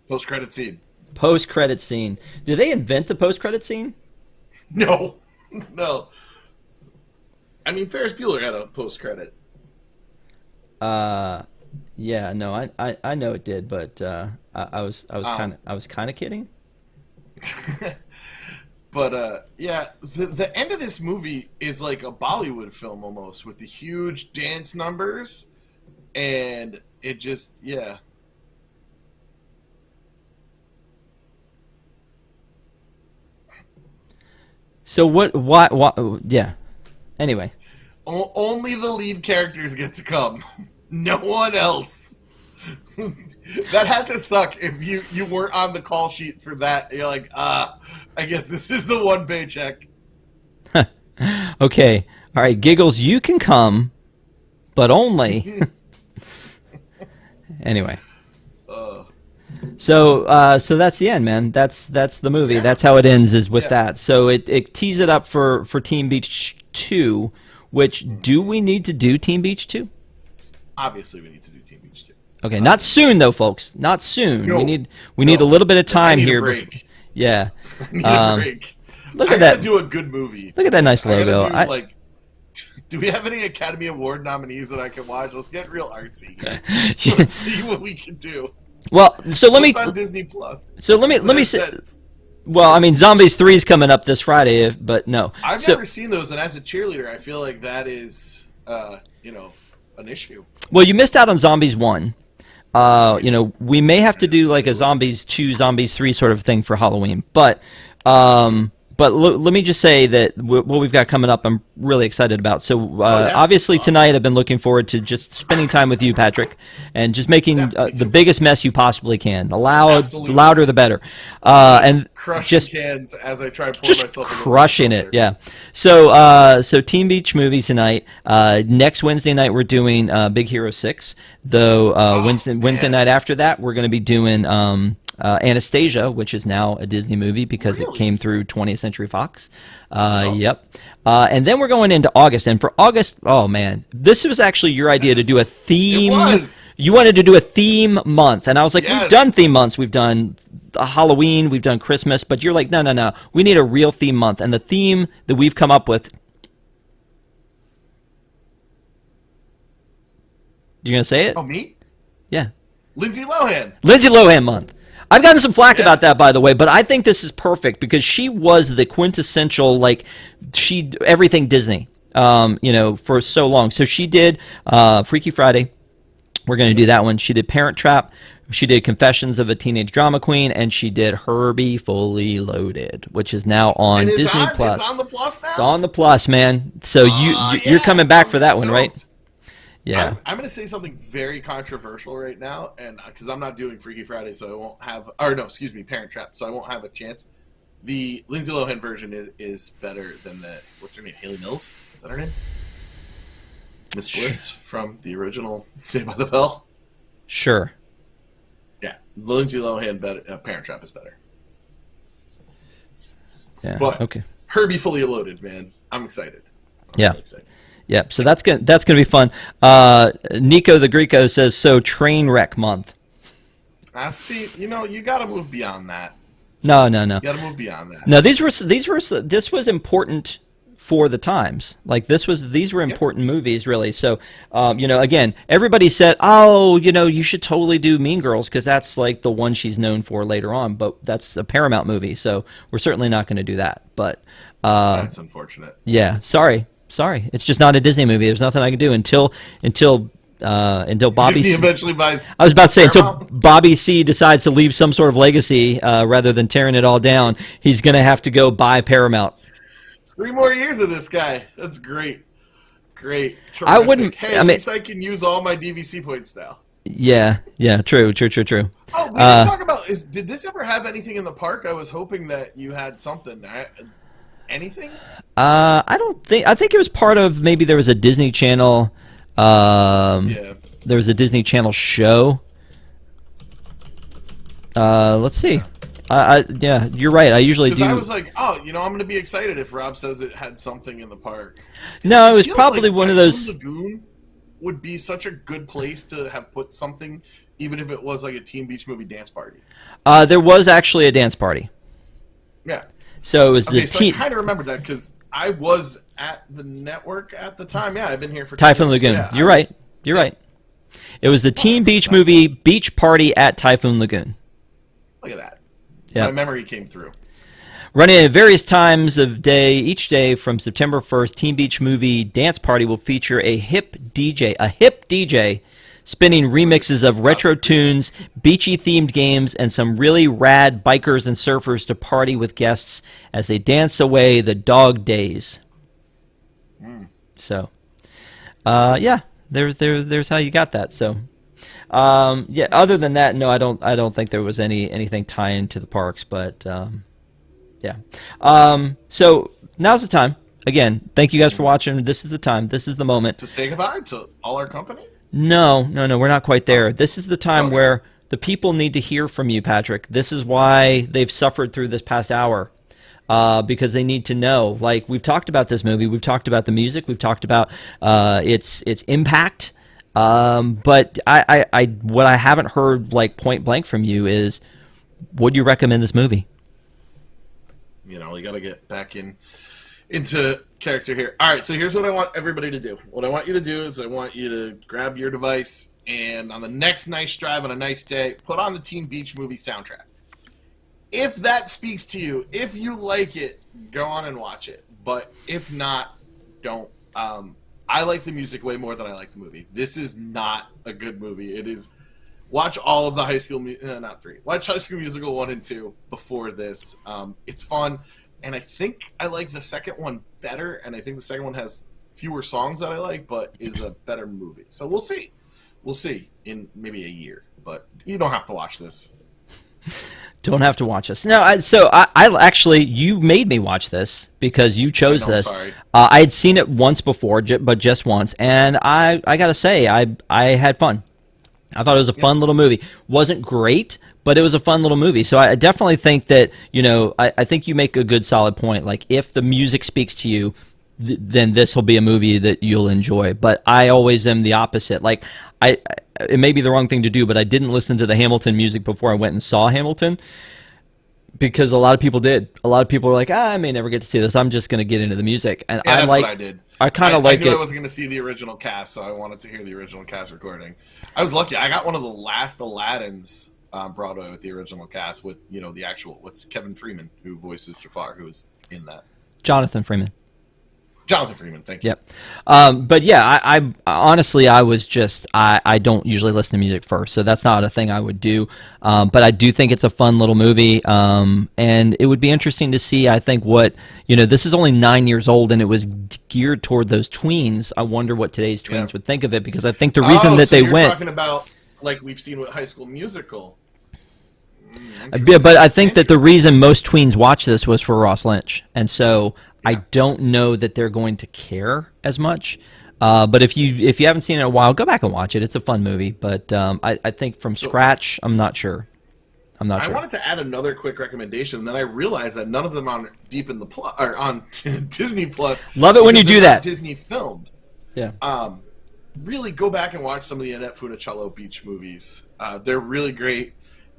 Speaker 2: Post-credit scene.
Speaker 1: Post-credit scene. Did they invent the post-credit scene?
Speaker 2: No. No. I mean, Ferris Bueller had a post-credit.
Speaker 1: Yeah, no, I know it did, but I was kind of kidding.
Speaker 2: But yeah, the end of this movie is like a Bollywood film almost, with the huge dance numbers, and it just
Speaker 1: So what yeah. Anyway,
Speaker 2: only the lead characters get to come. No one else. That had to suck if you weren't on the call sheet for that. You're like, I guess this is the one paycheck.
Speaker 1: Okay. All right, Giggles, you can come, but only. Anyway. So that's the end, man. That's the movie.
Speaker 2: Yeah.
Speaker 1: That's how it ends, is with that. So it tees it up for Teen Beach 2, which, do we need to do Teen Beach 2?
Speaker 2: Obviously, we need to do Teen Beach 2.
Speaker 1: Okay, not soon though, folks. Not soon.
Speaker 2: No.
Speaker 1: We need a little bit of time
Speaker 2: I need
Speaker 1: here.
Speaker 2: a break.
Speaker 1: Yeah.
Speaker 2: I need a break.
Speaker 1: Look at
Speaker 2: I
Speaker 1: that.
Speaker 2: gotta do a good movie.
Speaker 1: Look at that nice logo.
Speaker 2: Do we have any Academy Award nominees that I can watch? Let's get real artsy here. Let's see what we can do.
Speaker 1: Well, so let me.
Speaker 2: It's on Disneyplus.
Speaker 1: So let me say. Well, I mean, Zombies 3 is coming up this Friday, but no.
Speaker 2: I've never seen those, and as a cheerleader, I feel like that is, an issue.
Speaker 1: Well, you missed out on Zombies 1. We may have to do like a Zombies 2, Zombies 3 sort of thing for Halloween, but let me just say that what we've got coming up, I'm really excited about. So obviously tonight, I've been looking forward to just spending time with you, Patrick, and just making the biggest mess you possibly can. The louder the better. And
Speaker 2: crushing cans as I try to pour myself.
Speaker 1: Crushing it, yeah. So Teen Beach movie tonight. Next Wednesday night we're doing Big Hero 6. Though Wednesday night after that we're going to be doing Anastasia, which is now a Disney movie because it came through 20th Century Fox. Yep. And then we're going into August. And for August, oh man, this was actually your idea to do a theme.
Speaker 2: It was.
Speaker 1: You wanted to do a theme month. And I was like, we've done theme months. We've done Halloween. We've done Christmas. But you're like, no. We need a real theme month. And the theme that we've come up with. You going to say it?
Speaker 2: Oh, me?
Speaker 1: Yeah.
Speaker 2: Lindsay Lohan.
Speaker 1: Lindsay Lohan month. I've gotten some flack about that, by the way, but I think this is perfect because she was the quintessential, everything Disney, for so long. So she did Freaky Friday. We're going to do that one. She did Parent Trap. She did Confessions of a Teenage Drama Queen, and she did Herbie Fully Loaded, which is now on Disneyplus.
Speaker 2: It's on the Plus now?
Speaker 1: It's on the Plus, man. So you're coming back for that one, right? Yeah.
Speaker 2: I'm going to say something very controversial right now, and because I'm not doing Freaky Friday, so I won't have, Parent Trap, so I won't have a chance. The Lindsay Lohan version is better than what's her name, Haley Mills? Is that her name? Miss Bliss from the original Saved by the Bell?
Speaker 1: Sure.
Speaker 2: Yeah, the Lindsay Lohan Parent Trap is better.
Speaker 1: Yeah.
Speaker 2: But
Speaker 1: okay.
Speaker 2: Herbie Fully Loaded, man. I'm excited.
Speaker 1: Yeah.
Speaker 2: Really excited.
Speaker 1: Yep, so that's gonna be fun. Nico the Greco says, so train wreck month.
Speaker 2: I see. You got to move beyond that.
Speaker 1: No.
Speaker 2: You got to move beyond that.
Speaker 1: No, this was important for the times. Like these were important movies, really. So, again, everybody said, oh, you should totally do Mean Girls because that's like the one she's known for later on. But that's a Paramount movie, so we're certainly not going to do that. But
Speaker 2: that's unfortunate.
Speaker 1: Yeah, sorry. It's just not a Disney movie. There's nothing I can do until Bobby
Speaker 2: Disney eventually buys.
Speaker 1: I was about to say
Speaker 2: Paramount?
Speaker 1: until Bobby C decides to leave some sort of legacy rather than tearing it all down. He's going to have to go buy Paramount.
Speaker 2: 3 more years of this guy. That's great. Terrific.
Speaker 1: I wouldn't.
Speaker 2: Hey, at least I can use all my DVC points now.
Speaker 1: Yeah. True.
Speaker 2: Oh, we didn't talk about. Did this ever have anything in the park? I was hoping that you had something. Anything?
Speaker 1: I don't think. I think it was part of maybe there was a Disney Channel
Speaker 2: Yeah.
Speaker 1: There was a Disney Channel show. Let's see. Yeah, you're right. I usually
Speaker 2: Because
Speaker 1: do.
Speaker 2: I was like, oh, I'm going to be excited if Rob says it had something in the park.
Speaker 1: No, it was
Speaker 2: feels
Speaker 1: probably
Speaker 2: like
Speaker 1: one of
Speaker 2: Typhoon
Speaker 1: those.
Speaker 2: Lagoon would be such a good place to have put something, even if it was like a Teen Beach Movie dance party.
Speaker 1: There was actually a dance party.
Speaker 2: Yeah.
Speaker 1: So it was
Speaker 2: Okay,
Speaker 1: the
Speaker 2: so I kind of remember that because I was at the network at the time. Yeah, I've been here for 10
Speaker 1: Typhoon
Speaker 2: years.
Speaker 1: Lagoon.
Speaker 2: Yeah,
Speaker 1: You're right. You're right. It was the Teen Beach Movie beach party at Typhoon Lagoon.
Speaker 2: Look at that.
Speaker 1: Yeah.
Speaker 2: My memory came through.
Speaker 1: Running at various times of day, each day from September 1st, Teen Beach Movie Dance Party will feature a hip DJ spinning remixes of retro tunes, beachy-themed games, and some really rad bikers and surfers to party with guests as they dance away the dog days. So, yeah, there's how you got that. So, yeah. Other than that, no, I don't think there was anything tying to the parks, but yeah. So now's the time. Again, thank you guys for watching. This is the time. This is the moment.
Speaker 2: To say goodbye to all our company?
Speaker 1: No, we're not quite there. This is the time where the people need to hear from you, Patrick. This is why they've suffered through this past hour, because they need to know. Like, we've talked about this movie, we've talked about the music, we've talked about its impact, but what I haven't heard, like, point blank from you is, would you recommend this movie?
Speaker 2: You got to get back into character here. All right, so here's what I want everybody to do. What I want you to do is I want you to grab your device and on the next nice drive on a nice day, put on the Teen Beach Movie soundtrack. If that speaks to you, if you like it, go on and watch it. But if not, don't. I like the music way more than I like the movie. This is not a good movie. It is. Watch all of the High School not 3. Watch High School Musical 1 and 2 before this. It's fun. And I think I like the second one better, and I think the second one has fewer songs that I like, but is a better movie. So we'll see. We'll see in maybe a year, but you don't have to watch this.
Speaker 1: Don't have to watch this. No, I actually, you made me watch this because you chose this.
Speaker 2: Sorry.
Speaker 1: I had seen it once before, but just once, and I got to say, I had fun. I thought it was a fun little movie. Wasn't great, but it was a fun little movie. So I definitely think that, I think you make a good solid point. Like, if the music speaks to you, then this will be a movie that you'll enjoy. But I always am the opposite. Like, it may be the wrong thing to do, but I didn't listen to the Hamilton music before I went and saw Hamilton, because a lot of people did. A lot of people were like, I may never get to see this. I'm just going to get into the music. And
Speaker 2: yeah, that's what I did.
Speaker 1: I kind of like it.
Speaker 2: I knew I wasn't going to see the original cast, so I wanted to hear the original cast recording. I was lucky. I got one of the last Aladdins on Broadway with the original cast with, the actual, what's Kevin Freeman, who voices Jafar, who was in that.
Speaker 1: Jonathan Freeman,
Speaker 2: thank you.
Speaker 1: Yep. But yeah, I honestly, I was just, I don't usually listen to music first, so that's not a thing I would do. But I do think it's a fun little movie, and it would be interesting to see, I think, what, this is only 9 years old, and it was geared toward those tweens. I wonder what today's tweens would think of it, because I think the reason that they
Speaker 2: you're
Speaker 1: went...
Speaker 2: talking about, like we've seen with High School Musical.
Speaker 1: Yeah, but I think that the reason most tweens watch this was for Ross Lynch, and so I don't know that they're going to care as much. But if you haven't seen it in a while, go back and watch it. It's a fun movie, but I think from scratch, I'm not sure. I
Speaker 2: wanted to add another quick recommendation, and then I realized that none of them on on Disneyplus.
Speaker 1: Love it when you do that.
Speaker 2: Disney films.
Speaker 1: Yeah.
Speaker 2: Really go back and watch some of the Annette Funicello beach movies. They're really great,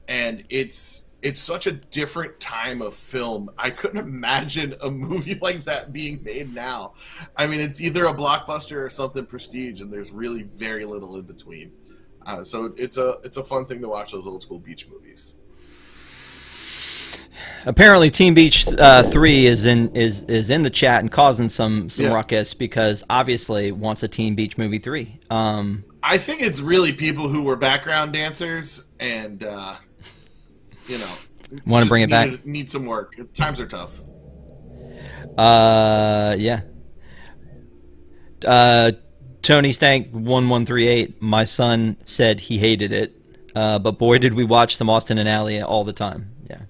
Speaker 2: and it's such a different time of film. I couldn't imagine a movie like that being made now. I mean, it's either a blockbuster or something prestige, and there's really very little in between. So it's a fun thing to watch those old school beach movies.
Speaker 1: Apparently, Teen Beach 3 is in the chat and causing some ruckus, because obviously wants a Teen Beach Movie 3.
Speaker 2: I think it's really people who were background dancers and
Speaker 1: want to bring it back.
Speaker 2: Need some work. Times are tough.
Speaker 1: Yeah. Tony Stank 1138. My son said he hated it, but boy did we watch some Austin and Ally all the time. Yeah.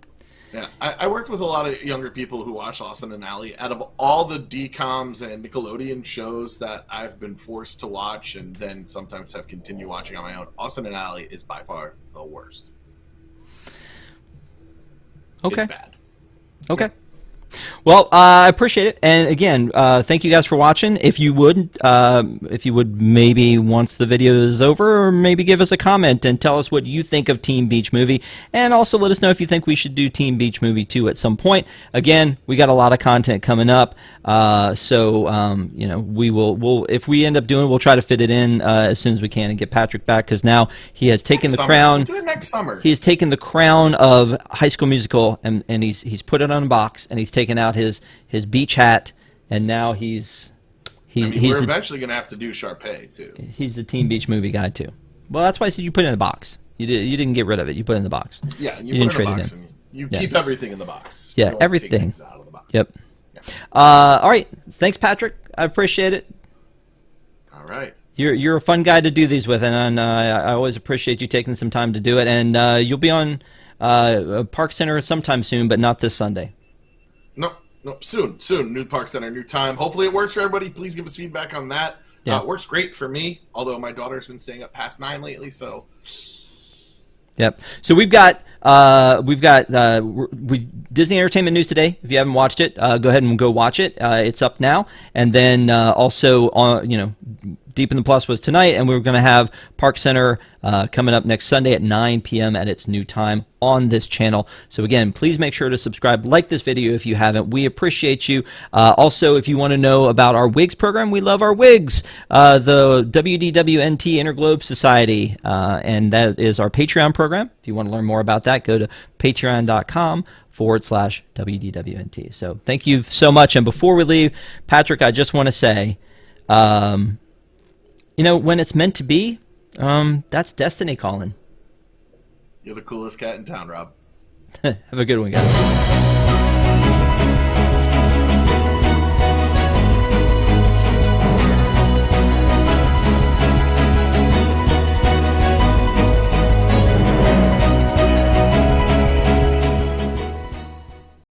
Speaker 2: Yeah, I worked with a lot of younger people who watch Austin and Ally. Out of all the DComs and Nickelodeon shows that I've been forced to watch and then sometimes have continued watching on my own, Austin and Ally is by far the worst.
Speaker 1: Okay.
Speaker 2: It's bad.
Speaker 1: Okay. Well, I appreciate it, and again, thank you guys for watching. If you would maybe once the video is over, or maybe give us a comment and tell us what you think of Teen Beach Movie, and also let us know if you think we should do Teen Beach Movie 2 at some point. Again, we got a lot of content coming up, so you know, we'll if we end up doing it, we'll try to fit it in as soon as we can and get Patrick back, because now he has taken the crown.
Speaker 2: Do it next summer.
Speaker 1: He has taken the crown of High School Musical, and he's put it on a box, and he's taken out his beach hat, and now he's
Speaker 2: we're eventually going to have to do Sharpay too.
Speaker 1: He's the Teen Beach Movie guy too. Well, that's why I said you put it in the box. You didn't get rid of it. You put it in the box.
Speaker 2: Yeah, and you
Speaker 1: didn't
Speaker 2: put it in
Speaker 1: trade
Speaker 2: the box.
Speaker 1: it in.
Speaker 2: And you keep everything in the box.
Speaker 1: Yeah,
Speaker 2: You don't
Speaker 1: everything.
Speaker 2: Take things out of the box.
Speaker 1: Yep.
Speaker 2: Yeah.
Speaker 1: All right. Thanks, Patrick. I appreciate it.
Speaker 2: All right.
Speaker 1: You're a fun guy to do these with, and I always appreciate you taking some time to do it. And you'll be on Park Center sometime soon, but not this Sunday.
Speaker 2: No, soon. New Park Center, new time. Hopefully it works for everybody. Please give us feedback on that.
Speaker 1: Yeah.
Speaker 2: It works great for me, although my daughter's been staying up past 9 lately, so...
Speaker 1: Yep. So we've got Disney Entertainment News today. If you haven't watched it, go ahead and go watch it. It's up now. And then also on Deep in the Plus was tonight, and we're going to have Park Center coming up next Sunday at 9 p.m. at its new time on this channel. So again, please make sure to subscribe, like this video if you haven't. We appreciate you. Also, if you want to know about our WIGS program, we love our WIGS, the WDWNT Interglobe Society, and that is our Patreon program. If you want to learn more about that, go to patreon.com/WDWNT. So thank you so much. And before we leave, Patrick, I just want to say, when it's meant to be, that's destiny calling.
Speaker 2: You're the coolest cat in town, Rob.
Speaker 1: Have a good one, guys.